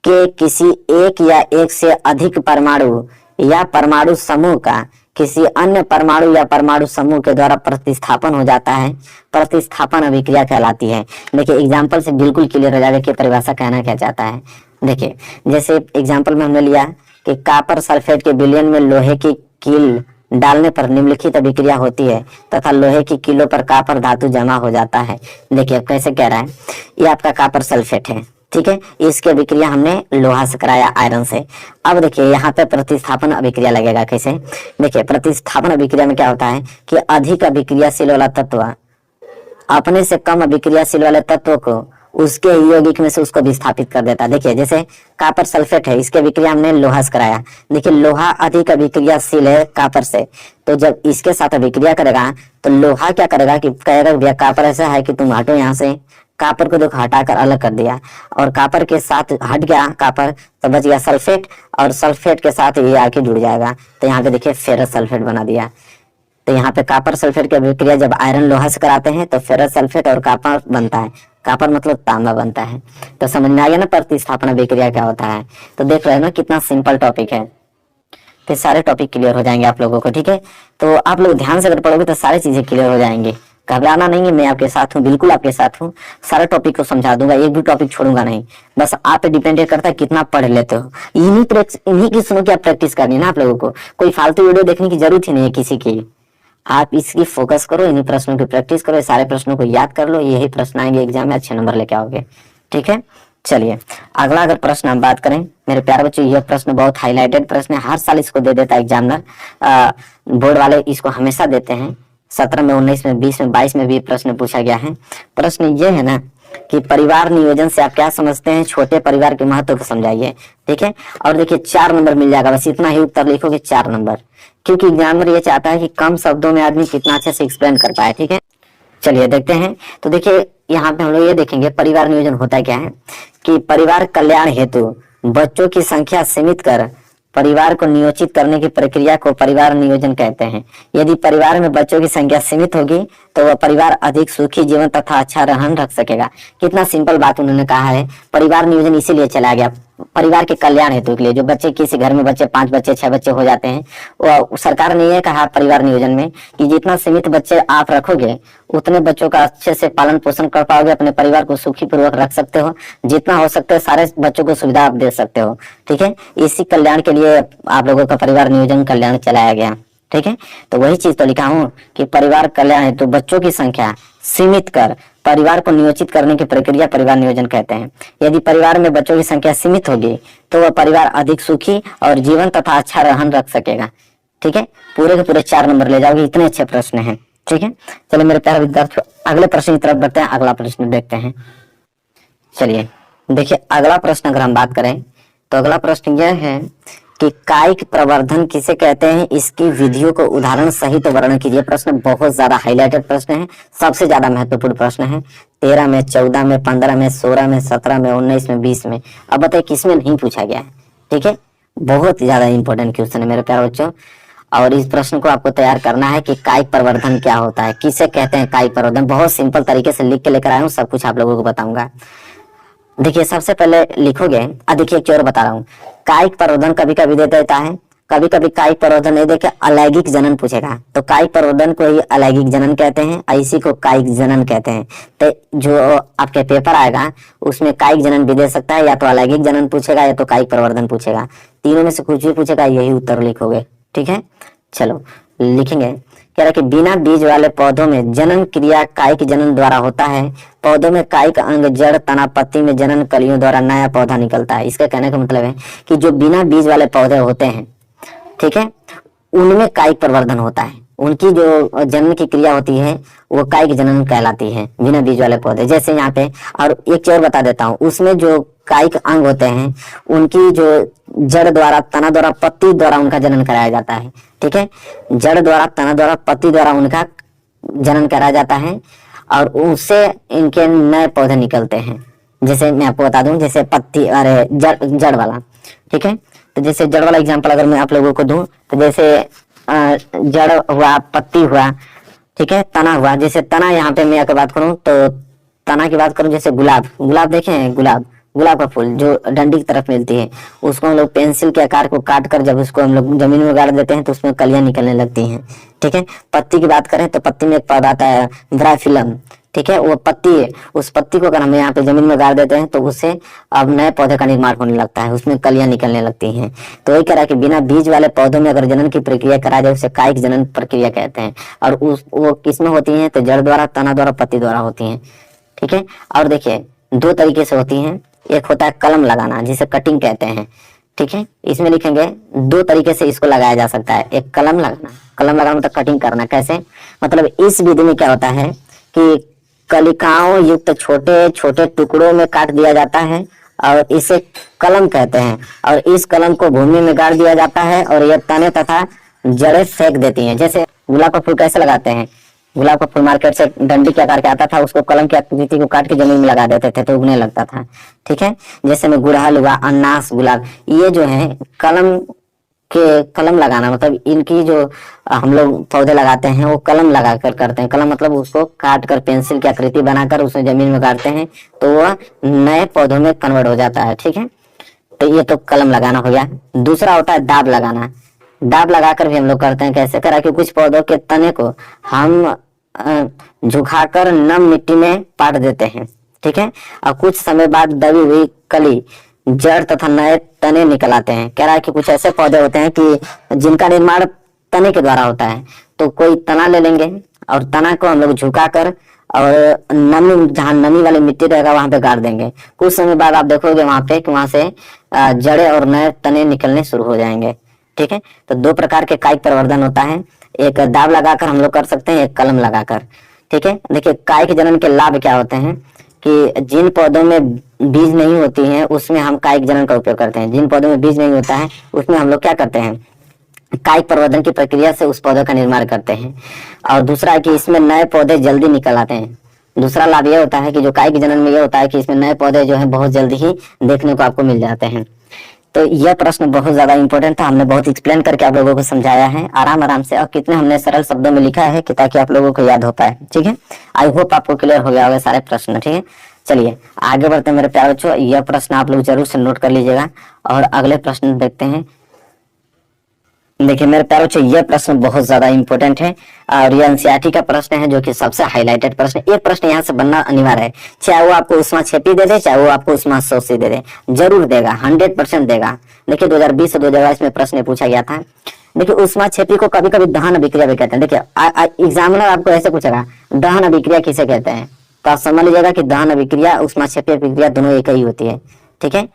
S1: के किसी एक या एक से अधिक परमाणु या परमाणु समूह का किसी अन्य परमाणु या परमाणु समूह के द्वारा प्रतिस्थापन हो जाता है, प्रतिस्थापन अभिक्रिया कहलाती है। देखिए एग्जाम्पल से बिल्कुल क्लियर हो जाएगा कि परिभाषा कहना क्या चाहता है। देखिए जैसे एग्जाम्पल में हमने लिया कि कॉपर सल्फेट के विलयन में लोहे की कील डालने पर निम्नलिखित अभिक्रिया होती है तथा लोहे की कीलों पर कॉपर धातु जमा हो जाता है। देखिए कैसे कह रहा है, ये आपका कॉपर सल्फेट है, ठीक है, इसकी अभिक्रिया हमने लोहा से कराया, आयरन से। अब देखिए यहाँ पे प्रतिस्थापन अभिक्रिया लगेगा कैसे। देखिए प्रतिस्थापन अभिक्रिया में क्या होता है कि अधिक अभिक्रियाशील वाला तत्व अपने से कम अभिक्रियाशील वाले तत्व को उसके यौगिक में से उसको विस्थापित कर देता है। देखिए जैसे कॉपर सल्फेट है, इसके अभिक्रिया हमने लोहा से कराया। देखिए लोहा अधिक अभिक्रियाशील है कॉपर से, तो जब इसके साथ अभिक्रिया करेगा तो लोहा क्या करेगा कि कहेगा भैया कॉपर ऐसा है कि तुम हटो यहाँ से। कॉपर को देखो हटाकर अलग कर दिया और कॉपर के साथ हट गया कॉपर, तो बच गया सल्फेट, और सल्फेट के साथ ये आके जुड़ जाएगा। तो यहाँ पे देखिए फेरस सल्फेट बना दिया। तो यहाँ पे कॉपर सल्फेट की अभिक्रिया जब आयरन लोहा से कराते हैं तो फेरस सल्फेट और कॉपर बनता है। कॉपर मतलब तांबा बनता है। तो समझ में आ गया ना प्रतिस्थापन अभिक्रिया क्या होता है। तो देख रहे हो ना कितना सिंपल टॉपिक है। तो सारे टॉपिक क्लियर हो जाएंगे आप लोगों को, ठीक है। तो आप लोग ध्यान से अगर पढ़ोगे तो सारी चीजें क्लियर हो जाएंगी। घबराना नहीं है, मैं आपके साथ हूँ, बिल्कुल आपके साथ हूँ। सारे टॉपिक को समझा दूंगा, एक भी टॉपिक छोड़ूंगा नहीं। बस आप पे डिपेंड करता है कितना पढ़ लेते हो। इन्हीं की सुनो कि आप प्रैक्टिस करनी है ना आप लोगों को। कोई फालतू वीडियो देखने की जरूरत ही नहीं है किसी की। आप इसकी फोकस करो, इन्हीं प्रश्नों की प्रैक्टिस करो, सारे प्रश्नों को याद कर लो, यही प्रश्न आएंगे एग्जाम में, अच्छे नंबर लेके आओगे, ठीक है। चलिए अगला अगर प्रश्न हम बात करें मेरे प्यारे बच्चों, यह प्रश्न बहुत हाईलाइटेड प्रश्न है, हर साल इसको दे देता है एग्जामिनर, बोर्ड वाले इसको हमेशा देते हैं। 17 में, 19 में, 20 में, 22 में भी प्रश्न पूछा गया है। प्रश्न ये है ना कि परिवार नियोजन से आप क्या समझते हैं, छोटे परिवार के महत्व को समझाइए, ठीक है। और देखिए 4 नंबर मिल जाएगा, बस इतना ही उत्तर लिखोगे 4 नंबर, क्योंकि एग्जामिनर ये चाहता है कि कम शब्दों में आदमी कितना अच्छे से एक्सप्लेन कर पाए, ठीक है। चलिए देखते हैं। तो देखिए यहाँ पे हम लोग ये देखेंगे परिवार नियोजन होता क्या है कि परिवार कल्याण हेतु बच्चों की संख्या सीमित कर परिवार को नियोजित करने की प्रक्रिया को परिवार नियोजन कहते हैं। यदि परिवार में बच्चों की संख्या सीमित होगी तो वह परिवार अधिक सुखी जीवन तथा अच्छा रहन रख सकेगा। कितना सिंपल बात उन्होंने कहा है। परिवार नियोजन इसीलिए चलाया गया, परिवार के कल्याण हेतु के लिए। जो बच्चे किसी घर में बच्चे 5 बच्चे 6 बच्चे हो जाते हैं, वो सरकार ने यह कहा परिवार नियोजन में कि जितना सीमित बच्चे आप रखोगे उतने बच्चों का अच्छे से पालन पोषण कर पाओगे, अपने परिवार को सुखी पूर्वक रख सकते हो, जितना हो सकता है सारे बच्चों को सुविधा आप दे सकते हो, ठीक है। इसी कल्याण के लिए आप लोगों का परिवार नियोजन कल्याण चलाया गया, ठीक है। तो वही चीज तो लिखा हूँ कि परिवार कल्याण हेतु बच्चों की संख्या सीमित कर परिवार को नियोजित करने की प्रक्रिया परिवार नियोजन कहते हैं। यदि परिवार में बच्चों की संख्या सीमित होगी तो वह परिवार अधिक सुखी और जीवन तथा अच्छा रहन रख सकेगा, ठीक है। पूरे के पूरे 4 नंबर ले जाओगे, इतने अच्छे प्रश्न हैं, ठीक है। चलिए मेरे प्यारे विद्यार्थियों अगले प्रश्न की तरफ बढ़ते हैं। अगला प्रश्न देखते हैं। चलिए देखिए अगला प्रश्न अगर हम बात करें तो अगला प्रश्न यह है कि कायिक प्रवर्धन किसे कहते हैं, इसकी विधियों को उदाहरण सहित वर्णन कीजिए। प्रश्न बहुत ज्यादा हाईलाइटेड प्रश्न है, सबसे ज्यादा महत्वपूर्ण प्रश्न है। 13 में, 14 में, 15 में, 16 में, 17 में, 19 में, 20 में। अब बताइए किसमें नहीं पूछा गया है। ठीक है, बहुत ज्यादा इंपॉर्टेंट क्वेश्चन है मेरे प्यारे बच्चों। और इस प्रश्न को आपको तैयार करना है कि कायिक प्रवर्धन क्या होता है, किसे कहते हैं कायिक प्रवर्धन। बहुत सिंपल तरीके से लिख के लेकर आया हूँ, सब कुछ आप लोगों को बताऊंगा। देखिए सबसे पहले लिखोगे, देखिए एक और बता रहा हूँ, कायिक प्रवर्धन कभी कभी दे देता है, कभी कभी कायिक प्रवर्धन नहीं देके अलैंगिक जनन पूछेगा, तो कायिक प्रवर्धन को ही अलैंगिक जनन कहते हैं, इसी को कायिक जनन कहते हैं। तो जो आपके पेपर आएगा उसमें कायिक जनन भी दे सकता है, या तो अलैंगिक जनन पूछेगा या तो कायिक प्रवर्धन पूछेगा, तीनों में से कुछ भी पूछेगा, यही उत्तर लिखोगे। ठीक है, चलो लिखेंगे। कह रहा है कि बिना बीज वाले पौधों में जनन क्रिया कायिक जनन द्वारा होता है। पौधों में कायिक अंग जड़, तना, पत्ती में जनन कलियों द्वारा नया पौधा निकलता है। इसका कहने का मतलब है कि जो बिना बीज वाले पौधे होते हैं, ठीक है, उनमें कायिक प्रवर्धन होता है, उनकी जो जनन की क्रिया होती है वो कायिक जनन कहलाती है, बिना बीज वाले पौधे। जैसे यहाँ पे, और एक चीज और बता देता हूँ, उसमें जो कायिक अंग होते हैं उनकी जो जड़ द्वारा, तना द्वारा, पत्ती द्वारा उनका जनन कराया जाता है। ठीक है, जड़ द्वारा, तना द्वारा, पत्ती द्वारा उनका जनन कराया जाता है और उससे इनके नए पौधे निकलते हैं। जैसे मैं आपको बता दूं, जैसे पत्ती, अरे जड़ वाला, ठीक है, तो जैसे जड़ वाला एग्जांपल अगर मैं आप लोगों को दूं, तो जैसे जड़ हुआ, पत्ती हुआ, ठीक है, तना हुआ। जैसे तना, यहाँ पे मैं अगर बात करूं तो तना की बात करूं, जैसे गुलाब, गुलाब देखें, गुलाब, गुलाब का फूल जो डंडी की तरफ मिलती है, उसको हम लोग पेंसिल के आकार को काट कर जब उसको हम लोग जमीन में गाड़ देते हैं तो उसमें कलियां निकलने लगती हैं। ठीक है, पत्ती की बात करें तो पत्ती में एक पौधा आता है ब्राइफिलम, ठीक है, वो पत्ती है, उस पत्ती को अगर हम यहाँ पे जमीन में गाड़ देते हैं तो उससे अब नए पौधे का निर्माण होने लगता है, उसमें कलियां निकलने लगती हैं। तो वही कह रहा है कि बिना बीज वाले पौधों में अगर जनन की प्रक्रिया करा जाए उसे कायिक जनन प्रक्रिया कहते हैं। और वो किसमें होती है, तो जड़ द्वारा, तना द्वारा, पत्ती द्वारा होती है। ठीक है, और देखिए दो तरीके से होती है, एक होता है कलम लगाना जिसे कटिंग कहते हैं। ठीक है, इसमें लिखेंगे दो तरीके से इसको लगाया जा सकता है। एक कलम लगाना, कलम लगाना मतलब कटिंग करना। कैसे, मतलब इस विधि में क्या होता है कि कलिकाओं युक्त छोटे छोटे टुकड़ों में काट दिया जाता है और इसे कलम कहते हैं, और इस कलम को भूमि में गाड़ दिया जाता है और यह तने तथा जड़ें फेंक देती हैं। जैसे गुलाब का फूल कैसे लगाते हैं, गुलाब का फूल मार्केट से डंडी के आकार के आता था, उसको कलम की आकृति को काट के जमीन में लगा देते थे तो उगने लगता था। ठीक है, जैसे में गुड़हल हुआ, अनास, गुलाब, ये जो है कलम लगाना मतलब इनकी जो हम लोग पौधे लगाते हैं वो कलम लगा कर करते हैं। कलम मतलब उसको काट कर पेंसिल की आकृति बनाकर उसमें जमीन में गाड़ते हैं तो वह नए पौधों में कन्वर्ट हो जाता है। ठीक है, तो ये तो कलम लगाना हो गया। दूसरा होता है दाब लगाना। दाब लगाकर भी हम लोग करते हैं। कैसे करा कि कुछ पौधों के तने को हम झुकाकर नम मिट्टी में पाट देते हैं। ठीक है, और कुछ समय बाद दबी हुई कली, जड़ तथा नए तने निकल आते हैं। कह रहा है कि कुछ ऐसे पौधे होते हैं कि जिनका निर्माण तने के द्वारा होता है। तो कोई तना ले लेंगे और तना को हम लोग झुकाकर और नमी, जहाँ नमी वाली मिट्टी रहेगा वहां पे गाड़ देंगे। कुछ समय बाद आप देखोगे वहां पे कि वहां से जड़े और नए तने निकलने शुरू हो जाएंगे। ठीक है, तो दो प्रकार के कायिक प्रवर्धन होता है, एक दाब लगाकर हम लोग कर सकते हैं, एक कलम लगाकर। ठीक है, देखिए कायिक जनन के लाभ क्या होते हैं कि जिन पौधों में बीज नहीं होती हैं उसमें हम कायिक जनन का उपयोग करते हैं। जिन पौधों में बीज नहीं होता है उसमें हम लोग क्या करते हैं, कायिक प्रवर्धन की प्रक्रिया से उस पौधे का निर्माण करते हैं। और दूसरा है कि इसमें नए पौधे जल्दी निकल आते हैं। दूसरा लाभ यह होता है कि जो कायिक जनन में यह होता है कि इसमें नए पौधे जो है बहुत जल्दी ही देखने को आपको मिल जाते हैं। तो यह प्रश्न बहुत ज्यादा इंपॉर्टेंट था, हमने बहुत एक्सप्लेन करके आप लोगों को समझाया है आराम आराम से, और कितने हमने सरल शब्दों में लिखा है कि ताकि आप लोगों को याद हो पाए। ठीक है, आई होप आपको क्लियर हो गया होगा सारे प्रश्न। ठीक है, चलिए आगे बढ़ते हैं मेरे प्यारे बच्चों। यह प्रश्न आप लोग जरूर से नोट कर लीजिएगा और अगले प्रश्न देखते हैं। देखिए मेरे प्यारे बच्चों, यह प्रश्न बहुत ज्यादा इंपॉर्टेंट है और यह एनसीईआरटी का प्रश्न है जो कि सबसे हाईलाइटेड प्रश्न। एक प्रश्न यहाँ से बनना अनिवार्य है, चाहे वो आपको उस्मा छेपी दे दे, चाहे वो आपको उस्मा सोसी दे दे, जरूर देगा, 100% देगा। देखिए 2020 से 2022 में प्रश्न पूछा गया था। देखिए उस्मा छेपी को कभी कभी दहन अभिक्रिया भी कहते हैं। देखिए एग्जामिनर आपको ऐसे पूछेगा दहन अभिक्रिया किसे कहते हैं, तो आप समझ लीजिएगा कि दहन अभिक्रिया, उस्मा छेपी अभिक्रिया दोनों एक ही होती है। ठीक है,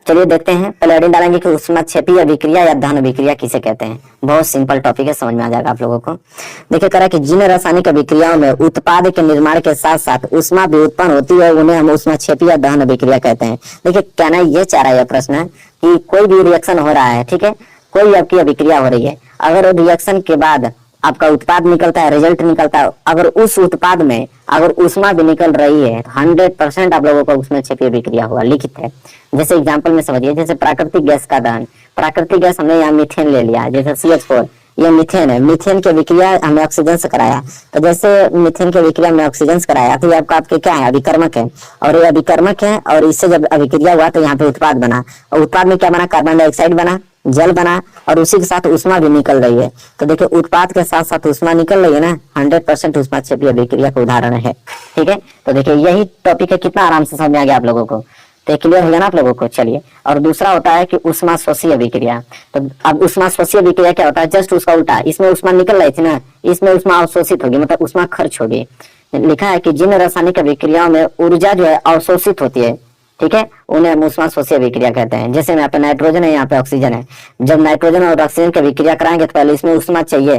S1: चलिए देखते हैं। पहले हेडिंग डालेंगे कि ऊष्माक्षेपीय अभिक्रिया या दहन अभिक्रिया किसे कहते हैं। बहुत सिंपल टॉपिक है, समझ में आ जाएगा आप लोगों को। देखिए कह रहा है कि जिन रासायनिक अभिक्रियाओं में उत्पाद के निर्माण के साथ साथ ऊष्मा भी उत्पन्न होती है उन्हें हम ऊष्माक्षेपीय या दहन अभिक्रिया कहते हैं। देखिए कहना ये चाह रहा है, यह प्रश्न है कि कोई भी रिएक्शन हो रहा है, ठीक है, कोई आपकी अभिक्रिया हो रही है, अगर रिएक्शन के बाद आपका उत्पाद निकलता है, रिजल्ट निकलता है, अगर उस उत्पाद में अगर ऊष्मा भी निकल रही है 100% आप लोगों को उसमें क्षेपीय अभिक्रिया होगा, लिखित है। जैसे एग्जांपल में समझिए, जैसे प्राकृतिक गैस का दहन, प्राकृतिक गैस हमने यहाँ मीथेन ले लिया, जैसे CH4 ये मीथेन है, मीथेन की अभिक्रिया हमने ऑक्सीजन से कराया, तो जैसे मीथेन की अभिक्रिया में ऑक्सीजन से कराया तो ये आपका आपके क्या है, अभिकर्मक है, और ये अभिकर्मक है, और इससे जब अभिक्रिया हुआ तो यहाँ पे उत्पाद बना, और उत्पाद में क्या बना, कार्बन डाइऑक्साइड बना, जल बना, और उसी के साथ ऊष्मा भी निकल रही है। तो देखिए उत्पाद के साथ साथ ऊष्मा निकल रही है ना, 100% ऊष्माक्षेपीय अभिक्रिया का उदाहरण है, ठीक है। तो देखिए यही टॉपिक है, कितना आराम से समझ में आ गया आप लोगों को, तो क्लियर हो गया ना आप लोगों को। चलिए, और दूसरा होता है कि ऊष्माश्वसीय अभिक्रिया। तो अब ऊष्माश्वसीय अभिक्रिया क्या होता है, जस्ट उसका उल्टा, इसमें ऊष्मा निकल रही थी ना, इसमें ऊष्मा अवशोषित होगी, मतलब ऊष्मा खर्च होगी। लिखा है कि जिन रासायनिक अभिक्रियाओं में ऊर्जा जो है अवशोषित होती है, ठीक है, उन्हें हम ऊष्माश्वसीय अभिक्रिया कहते हैं। जैसे यहाँ पे नाइट्रोजन है, यहाँ पे ऑक्सीजन है, जब नाइट्रोजन और ऑक्सीजन की अभिक्रिया कराएंगे तो पहले इसमें ऊष्मा चाहिए,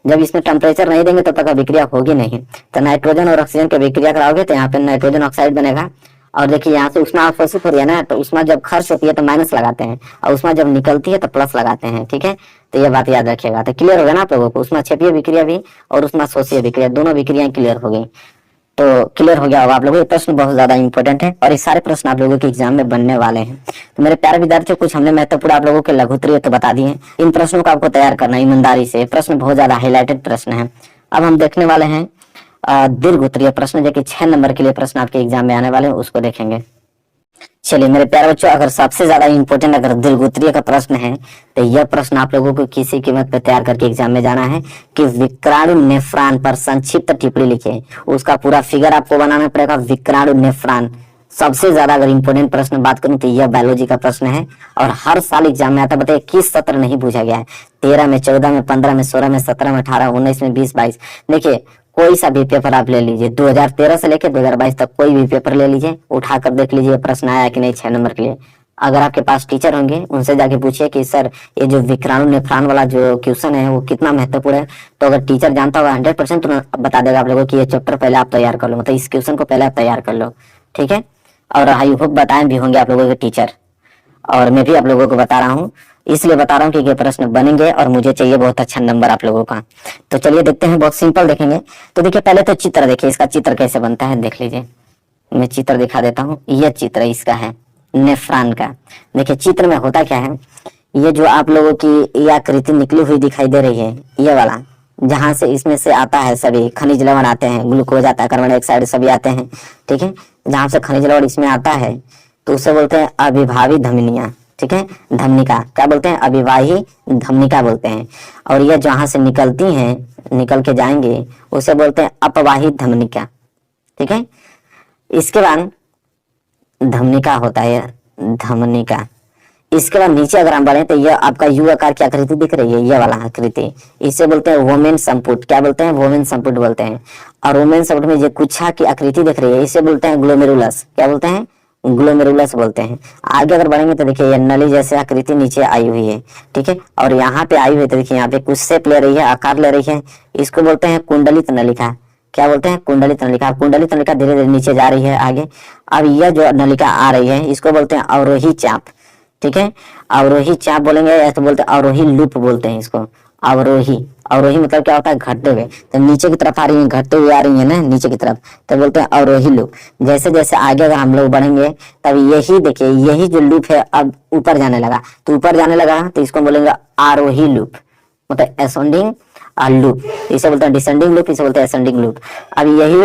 S1: जब इसमें टेम्परेचर नहीं देंगे तब तक अभिक्रिया होगी नहीं। तो नाइट्रोजन और ऑक्सीजन की अभिक्रिया कराओगे तो यहाँ पे नाइट्रोजन ऑक्साइड बनेगा, और देखिए यहाँ से ऊष्मा अवशोषित हो रही है ना, तो ऊष्मा जब खर्च होती है तो माइनस लगाते हैं, और ऊष्मा जब निकलती है तो प्लस लगाते हैं, ठीक है। तो ये बात याद रखिएगा। तो क्लियर हो गया ना आप लोगों को, ऊष्माक्षेपीय अभिक्रिया भी और ऊष्माश्वसीय अभिक्रिया दोनों अभिक्रियाएं क्लियर हो गई। तो क्लियर हो गया होगा आप लोगों को। ये प्रश्न बहुत ज्यादा इंपॉर्टेंट है और ये सारे प्रश्न आप लोगों के एग्जाम में बनने वाले हैं। तो मेरे प्यारे विद्यार्थियों, कुछ हमने महत्वपूर्ण आप लोगों के लघुत्तरीय तो बता दिए, इन प्रश्नों को आपको तैयार करना ईमानदारी से, प्रश्न बहुत ज्यादा हाईलाइटेड प्रश्न है। अब हम देखने वाले हैं दीर्घ उत्तरीय प्रश्न, जो कि 6 नंबर के लिए प्रश्न आपके एग्जाम में आने वाले हैं, उसको देखेंगे। चलिए मेरे प्यारे बच्चों, अगर सबसे ज्यादा इंपॉर्टेंट अगर दीर्घ उत्तरीय का प्रश्न है तो यह प्रश्न आप लोगों को किसी कीमत पे तैयार करके एग्जाम में जाना है कि विक्राणु नेफ्रॉन पर संक्षिप्त टिप्पणी लिखे। उसका पूरा फिगर आपको बनाना पड़ेगा। विक्राणु नेफ्रॉन सबसे ज्यादा अगर इंपॉर्टेंट प्रश्न बात करूं तो यह बायोलॉजी का प्रश्न है, और हर साल एग्जाम में आता। बताइए किस सत्र नहीं पूछा गया है, 13 में, 14 में, 15 में, 16 में, 17 में, 18, 19 में, 20, 22। देखिए कोई सा भी पेपर आप ले लीजिए, 2013 से लेकर 2022 तक कोई भी पेपर ले लीजिए, उठाकर देख लीजिए प्रश्न आया कि नहीं 6 नंबर के लिए। अगर आपके पास टीचर होंगे उनसे जाके पूछिए कि सर ये जो विक्राणु नेफ्रॉन वाला जो क्वेश्चन है वो कितना महत्वपूर्ण है, तो अगर टीचर जानता होगा 100% तो बता देगा आप लोगों की ये चैप्टर पहले आप तैयार कर लो, मतलब इस क्वेश्चन को पहले आप तैयार कर लो, ठीक है। और आई होप बताए भी होंगे आप लोगों के टीचर, और मैं भी आप लोगों को बता रहा हूँ, इसलिए बता रहा हूँ कि ये प्रश्न बनेंगे और मुझे चाहिए बहुत अच्छा नंबर आप लोगों का। तो चलिए देखते हैं, बहुत सिंपल देखेंगे। तो देखिए पहले तो चित्र देखिए, इसका चित्र कैसे बनता है देख लीजिए। मैं चित्र दिखा देता हूँ, यह चित्र इसका है नेफ्रॉन का। देखिए चित्र में होता क्या है, ये जो आप लोगों की ये आकृति निकली हुई दिखाई दे रही है, ये वाला, जहां से इसमें से आता है सभी खनिज लवण आते हैं, ग्लूकोज आता है, कार्बन डाइऑक्साइड सभी आते हैं, ठीक है। जहां से खनिज लवण इसमें आता है तो उसे बोलते हैं अविभावी धमनियां, ठीक है। धमनिका क्या बोलते हैं, अविवाही धमनिका बोलते हैं। और ये जहां से निकलती हैं, निकल के जाएंगे, उसे बोलते हैं अपवाही धमनिका, ठीक है। इसके बाद धमनिका होता है, धमनिका। इसके बाद नीचे अगर हम बढ़े तो यह आपका यू आकार की आकृति दिख रही है, ये वाला आकृति, इसे बोलते हैं वोमेन संपुट। क्या बोलते हैं, वोमेन संपुट बोलते हैं। और वोमेन संपुट में जो कुच्छा की आकृति दिख रही है, इसे बोलते हैं ग्लोमेरुलस। क्या बोलते हैं, ग्लोमेरुलस बोलते हैं। आगे अगर बढ़ेंगे तो देखिए ये नली जैसे आकृति नीचे आई हुई है, ठीक है। और यहाँ पे आई हुई तो देखिए यहाँ पे कुछ शेप ले रही है, आकार ले रही है, इसको बोलते हैं कुंडलित नलिका। क्या बोलते हैं, कुंडलित नलिका। कुंडलित नलिका धीरे धीरे नीचे जा रही है आगे। अब यह जो नलिका आ रही है इसको बोलते हैं अवरोही चाप, ठीक है। अवरोही चाप बोलेंगे या तो बोलते हैं अवरोही लूप बोलते हैं इसको, अवरोही। अवरोही मतलब क्या होता है, घटते हुए, तो नीचे की तरफ आ रही है, घटते हुए आ रही है ना नीचे की तरफ, तो बोलते हैं अवरोही लूप। जैसे जैसे आगे अगर हम लोग बढ़ेंगे तब यही देखिए, यही जो लूप है अब ऊपर जाने लगा, तो ऊपर जाने लगा तो इसको बोलेंगे आरोही लूप, मतलब असेंडिंग लूप। इसे बोलते हैं डिसेंडिंग लूप, इसे बोलते हैं असेंडिंग लूप। अब यही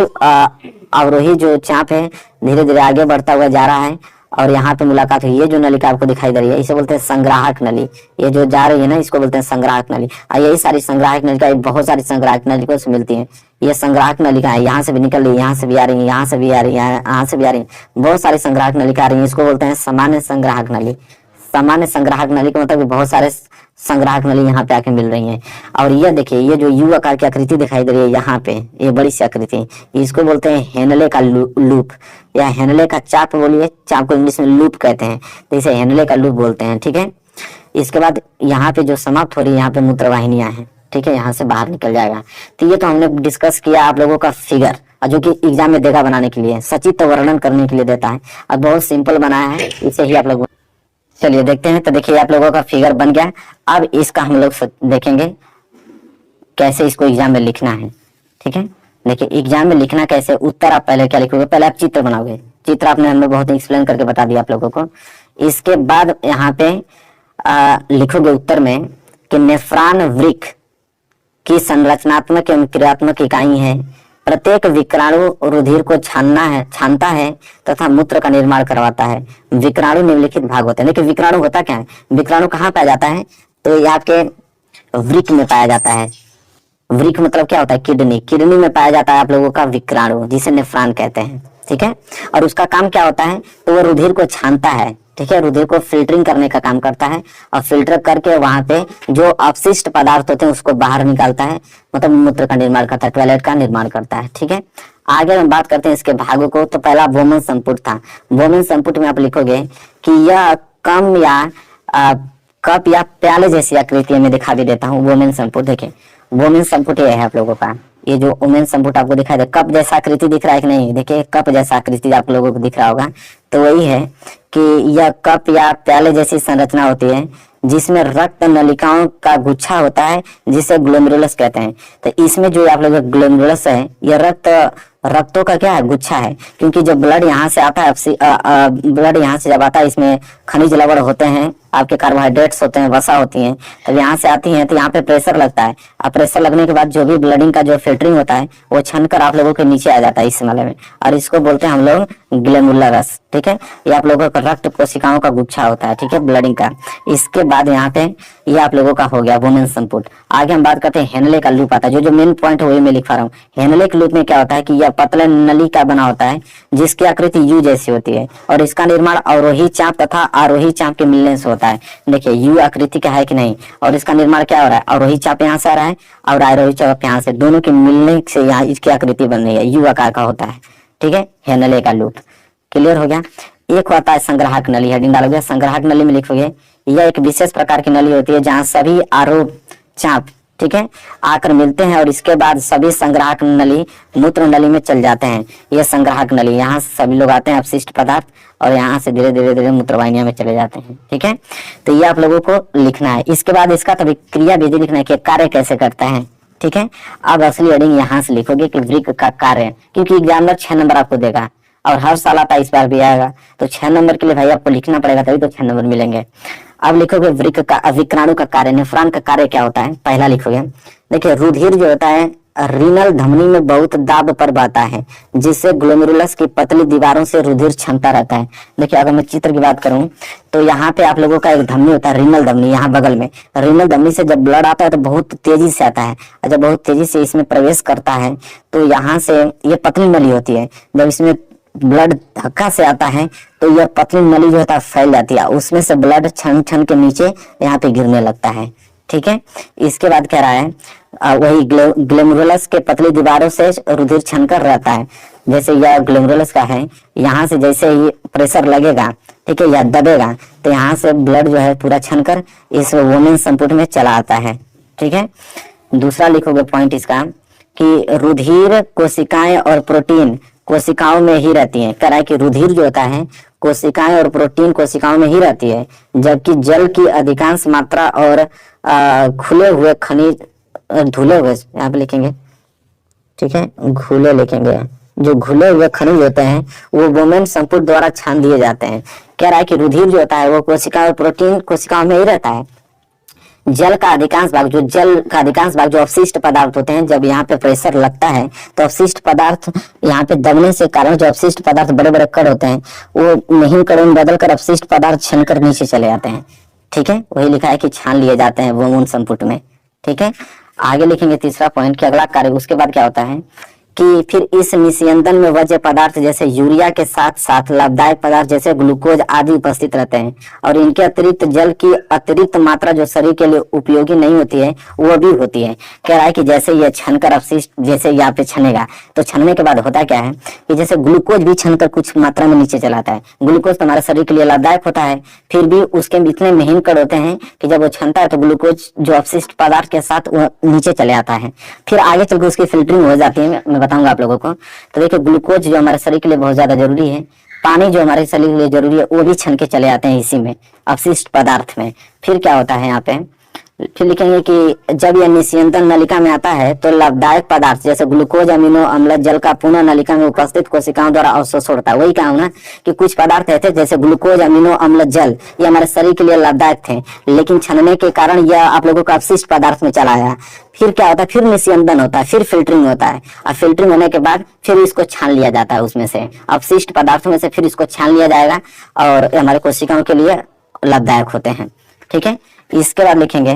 S1: अवरोही जो चाप है धीरे धीरे आगे बढ़ता हुआ जा रहा है, और यहाँ पे मुलाकात हुई। ये जो नलिका आपको दिखाई दे रही है इसे बोलते हैं संग्राहक नली। ये जो जा रही है ना इसको बोलते हैं संग्राहक नली। यही सारी संग्राहक नलिका बहुत सारी संग्राहक नलिकाओं से मिलती है। ये संग्राहक नलिका है, यहाँ से भी निकल रही है, यहाँ से भी आ रही है, यहाँ से भी आ रही है, यहाँ से भी आ रही है, बहुत सारी संग्राहक नलिका आ रही है। इसको बोलते हैं सामान्य संग्राहक नली, सामान्य संग्राहक नली का मतलब कि बहुत सारे संग्राहक नली यहाँ पे आके मिल रही हैं। और ये देखिए, ये जो यू आकार की आकृति दिखाई दे रही है यहाँ पे, ये बड़ी सी आकृति, इसको बोलते हैं हेनले का लूप या हेनले का चाप बोलिए, चाप को इंग्लिश में लूप कहते हैं, तो इसे हेनले का लूप बोलते हैं। ठीक है, इसके बाद यहाँ पे जो समाप्त हो रही है यहाँ पे मूत्रवाहिनियां हैं। ठीक है, यहाँ से बाहर निकल जाएगा। तो ये तो हमने डिस्कस किया आप लोगों का फिगर, जो कि एग्जाम में देगा बनाने के लिए, सचित्र वर्णन करने के लिए देता है, और बहुत सिंपल बनाया है, इसे ही आप लोग चलिए देखते हैं। तो देखिए आप लोगों का फिगर बन गया। अब इसका हम लोग देखेंगे कैसे इसको एग्जाम में लिखना है। ठीक है, देखिए एग्जाम में लिखना कैसे, उत्तर आप पहले क्या लिखोगे, पहले आप चित्र बनाओगे, चित्र आपने हमें बहुत एक्सप्लेन करके बता दिया आप लोगों को। इसके बाद यहाँ पे लिखोगे उत्तर में कि नेफ्रॉन वृक्क की संरचनात्मक एवं क्रियात्मक इकाई है, प्रत्येक विक्राणु रुधिर को छानता है तथा मूत्र का निर्माण करवाता है। विक्राणु निम्नलिखित भाग होते हैं। देखिए विक्राणु होता क्या है, विक्राणु कहाँ पाया जाता है, तो ये आपके वृक्क में पाया जाता है। वृक्क मतलब क्या होता है, किडनी, किडनी में पाया जाता है आप लोगों का विक्राणु, जिसे नेफ्रॉन कहते हैं। ठीक है, और उसका काम क्या होता है, तो वो रुधिर को छानता है। ठीक है, रुधिर को फिल्टरिंग करने का काम करता है, और फिल्टर करके वहां पे जो अपशिष्ट पदार्थ होते हैं उसको बाहर निकालता है, मतलब मूत्र का निर्माण करता है, टॉयलेट का निर्माण करता है। ठीक है, आगे हम बात करते हैं इसके भागों को। तो पहला वोमेन संपुट था। वोमेन संपुट में आप लिखोगे कि यह कम या कप या प्याले जैसी आकृति में दिखा भी देता हूँ। वोमेन संपुट देखिए, वोमेन संपुट ये है आप लोगों का, ये जो वोमेन संपुट आपको दिखाई दे, कप जैसा आकृति दिख रहा है कि नहीं, देखिए कप जैसा आकृति आप लोगों को दिख रहा होगा, तो वही है कि यह कप या प्याले जैसी संरचना होती है जिसमें रक्त नलिकाओं का गुच्छा होता है, जिसे ग्लोमेरुलस कहते हैं। तो इसमें जो आप लोग ग्लोमेरुलस है, यह रक्तों का क्या है, गुच्छा है, क्योंकि जब ब्लड यहाँ से आता है, ब्लड यहाँ से जब आता है, इसमें खनिज लवण होते हैं, आपके कार्बोहाइड्रेट्स होते हैं, वसा होती हैं, तब यहाँ से आती हैं, तो यहाँ पे प्रेशर लगता है, और प्रेशर लगने के बाद जो भी ब्लडिंग का जो फिल्टरिंग होता है वो छनकर आप लोगों के नीचे आ जाता है इस माले में, और इसको बोलते हैं हम लोग ग्लोमेरुलस। ठीक है, ये आप लोगों का रक्त कोशिकाओं का गुच्छा होता है। ठीक है, ब्लडिंग का। इसके बाद यहाँ पे ये आप लोगों का हो गया वोमेन संपुट। आगे हम बात करते हैं हेनले का लूप आता है, जो मेन पॉइंट है वही मैं लिखा रहा हूँ। हेनले के लूप में क्या होता है कि यह पतले नली का बना होता है, जिसकी आकृति यू जैसी होती है, और इसका निर्माण अवरोही चाप तथा आरोही चाप के मिलने से होता है। देखिए यू आकृति का है कि नहीं, और इसका निर्माण क्या हो रहा है, अवरोही चाप यहाँ से आ रहा है और आरोही चाप यहाँ से, दोनों के मिलने से यहाँ इसकी आकृति बन रही है, यू आकार का होता है। ठीक है, हेनले का लूप क्लियर हो गया। एक होता है संग्राहक नली, हेडिंग डालोगे, संग्राहक नली में लिखोगे यह एक विशेष प्रकार की नली होती है जहां सभी आरोप चाप, ठीक है, आकर मिलते हैं और इसके बाद सभी संग्राहक नली मूत्र नली में चल जाते हैं। यह संग्राहक नली, यहाँ से सभी लोग आते हैं अपशिष्ट पदार्थ और यहाँ से धीरे धीरे धीरे मूत्रवाहिनियों में चले जाते हैं। ठीक है, तो ये आप लोगों को लिखना है। इसके बाद इसका तभी क्रिया विधि लिखना है कि कार्य कैसे करता है। ठीक है, अब असली हेडिंग यहाँ से लिखोगे कि वृक्क का कार्य, क्योंकि एग्जामिनर 6 नंबर आपको देगा और हर साल आता है, इस बार भी आएगा, तो 6 नंबर के लिए भाई आपको लिखना पड़ेगा, तभी तो 6 नंबर मिलेंगे। अब लिखोगे वृक्क का विक्राणु का कार्य, नेफ्रॉन का कार्य क्या होता है, पहला लिखोगे। देखिए रुधिर जो होता है रीनल धमनी में बहुत दाब पर बहता है, जिससे ग्लोमेरुलस की पतली दीवारों से रुधिर छनता रहता है। देखिए अगर मैं चित्र की बात करूं तो यहाँ पे आप लोगों का एक धमनी होता है, रीनल धमनी, यहाँ बगल में। रीनल धमनी से जब ब्लड आता है तो बहुत तेजी से आता है, और जब बहुत तेजी से इसमें प्रवेश करता है तो यहाँ से ये पतली नली होती है, जब इसमें ब्लड धक्का से आता है तो यह पतली नली जो होता है फैल जाती है, उसमें से ब्लड छन छन के नीचे यहाँ पे गिरने लगता है। ठीक है, इसके बाद कह रहा है वही ग्लोमेरुलस के पतली दीवारों से रुधिर छनकर रहता है। जैसे यह ग्लोमेरुलस का है, यहाँ से जैसे ही प्रेशर लगेगा, ठीक है, या दबेगा, तो यहाँ से ब्लड जो है पूरा छनकर इस वोमेन संपुट में चला आता है। ठीक है, दूसरा लिखोगे पॉइंट इसका कि रुधिर कोशिकाएं और प्रोटीन कोशिकाओं में ही रहती हैं। कह रहा है कि रुधिर जो होता है कोशिकाएं और प्रोटीन कोशिकाओं में ही रहती है, जबकि जल की अधिकांश मात्रा और खुले हुए खनिज, धुले हुए यहाँ पे लिखेंगे, ठीक है, घुले लिखेंगे, जो घुले हुए खनिज होते हैं वो वोमेन संपुट द्वारा छान दिए जाते हैं। कह रहा है कि रुधिर जो होता है वो कोशिका और प्रोटीन कोशिकाओं में ही रहता है। जल का अधिकांश भाग जो अपशिष्ट पदार्थ होते हैं, जब यहाँ पे प्रेशर लगता है तो अपशिष्ट पदार्थ यहाँ पे दबने से कारण जो अपशिष्ट पदार्थ बड़े बड़े कण होते हैं वो महीन कणों में बदलकर अपशिष्ट पदार्थ छनकर नीचे चले जाते हैं। ठीक है, वही लिखा है कि छान लिए जाते हैं वोमेन संपुट में। ठीक है, आगे लिखेंगे तीसरा पॉइंट कि अगला कार्य, उसके बाद क्या होता है कि फिर इस निस्यंदन में वज्र पदार्थ जैसे यूरिया के साथ साथ लाभदायक पदार्थ जैसे ग्लूकोज आदि उपस्थित रहते हैं, और इनके अतिरिक्त जल की अतिरिक्त मात्रा जो शरीर के लिए उपयोगी नहीं होती है वो भी होती है। कह रहा है कि जैसे ये छनकर अपशिष्ट जैसे यहाँ पे छनेगा, तो छनने के बाद होता क्या है कि जैसे ग्लूकोज भी छनकर कुछ मात्रा में नीचे चलाता है। ग्लूकोज तो हमारे शरीर के लिए लाभदायक होता है, फिर भी उसके इतने महीन कण होते हैं कि जब वो छनता है तो ग्लूकोज जो अपशिष्ट पदार्थ के साथ वो नीचे चले आता है, फिर आगे चलकर उसकी फिल्टरिंग हो जाती है। मैं बताऊंगा आप लोगों को। तो देखिए ग्लूकोज जो हमारे शरीर के लिए बहुत ज्यादा जरूरी है, पानी जो हमारे शरीर के लिए जरूरी है, वो भी छन के चले आते हैं इसी में अपशिष्ट पदार्थ में। फिर क्या होता है यहाँ पे, फिर लिखेंगे कि जब यह निस्यंदन नलिका में आता है तो लाभदायक पदार्थ जैसे ग्लूकोज अमीनो अम्ल जल का पुनः नलिका में उपस्थित कोशिकाओं द्वारा अवशोषण होता है। वही कहा ना कि कुछ पदार्थ ऐसे जैसे ग्लूकोज अमीनो अम्ल जल, ये हमारे शरीर के लिए लाभदायक थे, लेकिन छनने के कारण यह आप लोगों को अपशिष्ट पदार्थ में चला आया। फिर क्या होता है, फिर निस्यंदन होता है, फिर फिल्टरिंग होता है, और फिल्टरिंग होने के बाद फिर इसको छान लिया जाता है उसमें से अपशिष्ट पदार्थों में से, फिर इसको छान लिया जाएगा और हमारे कोशिकाओं के लिए लाभदायक होते हैं। ठीक है, इसके बाद लिखेंगे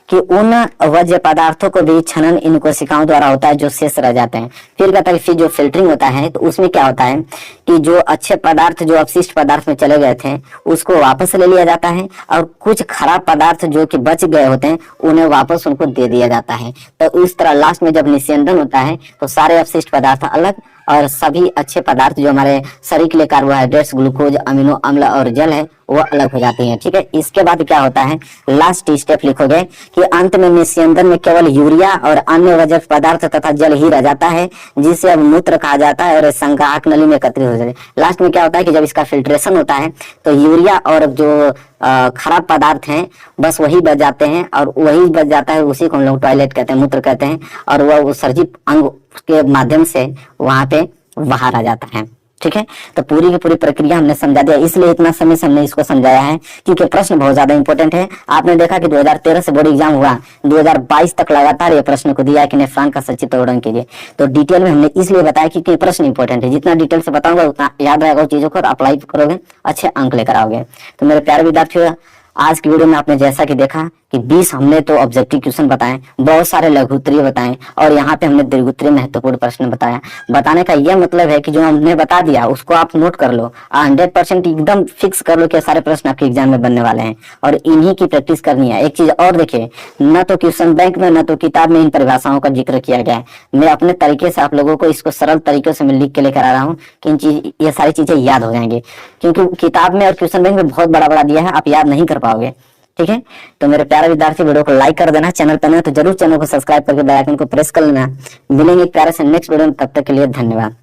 S1: कि उन वज्र पदार्थों को भी छनन इन कोशिकाओं द्वारा होता है जो शेष रह जाते हैं। फिर कहता है कि फिर जो फिल्टरिंग होता है तो उसमें क्या होता है कि जो अच्छे पदार्थ जो अपशिष्ट पदार्थ में चले गए थे उसको वापस ले लिया जाता है, और कुछ खराब पदार्थ जो कि बच गए होते हैं उन्हें वापस उनको दे दिया जाता है। तो इस तरह लास्ट में जब निस्यंदन होता है तो सारे अपशिष्ट पदार्थ अलग और सभी अच्छे पदार्थ जो हमारे शरीर के लिए कार्बोहाइड्रेट्स ग्लूकोज अमीनो अम्ल और जल है वो अलग हो जाती हैं। ठीक है, इसके बाद क्या होता है, लास्ट स्टेप लिखोगे कि अंत में निस्यंदन में केवल यूरिया और अन्य वज्र पदार्थ तथा जल ही रह जाता है, जिसे अब मूत्र कहा जाता है और संग्राहक नली में एकत्रित हो जाता है। लास्ट में क्या होता है कि जब इसका फिल्ट्रेशन होता है तो यूरिया और जो खराब पदार्थ हैं बस वही बच जाते हैं, और वही बच जाता है उसी को हम लोग टॉयलेट कहते हैं, मूत्र कहते हैं, और वह उत्सर्जित अंग के माध्यम से वहां पे बाहर आ जाता है। ठीक है, तो पूरी की पूरी प्रक्रिया हमने समझा दिया, इसलिए इतना समय से हमने इसको समझाया है क्योंकि प्रश्न बहुत ज्यादा इंपॉर्टेंट है। आपने देखा कि 2013 से बोर्ड एग्जाम हुआ, 2022 तक लगातार ये प्रश्न को दिया कि नेफ्रॉन का संचित तोड़न कीजिए। तो डिटेल में हमने इसलिए बताया क्योंकि प्रश्न इंपॉर्टेंट है, जितना डिटेल से बताऊंगा उतना याद रहेगा चीजों को, अप्लाई करोगे अच्छे अंक लेकर आओगे। तो मेरे प्यारे विद्यार्थियों, आज की वीडियो में आपने जैसा कि देखा कि 20 हमने तो ऑब्जेक्टिव क्वेश्चन बताए, बहुत सारे लघु उत्तरीय बताए, और यहाँ पे हमने दीर्घ उत्तरीय महत्वपूर्ण प्रश्न बताया। बताने का यह मतलब है कि जो हमने बता दिया उसको आप नोट कर लो, 100% एकदम फिक्स कर लो कि सारे प्रश्न आपके एग्जाम में बनने वाले हैं, और इन्हीं की प्रैक्टिस करनी है। एक चीज और देखिए, न तो क्वेश्चन बैंक में न तो किताब में इन परिभाषाओं का जिक्र किया गया है। मैं अपने तरीके से आप लोगों को इसको सरल तरीके से मैं लिख के लेकर आ रहा हूँ कि ये सारी चीजें याद हो जाएंगी, क्योंकि किताब में और क्वेश्चन बैंक में बहुत बड़ा बड़ा दिया है, आप याद नहीं कर पाओगे। ठीक है, तो मेरे प्यारे विद्यार्थी वीडियो को लाइक कर देना, चैनल पर नए तो जरूर चैनल को सब्सक्राइब करके बेल आइकन को प्रेस कर लेना। मिलेंगे एक प्यारे से नेक्स्ट वीडियो में, तब तक के लिए धन्यवाद।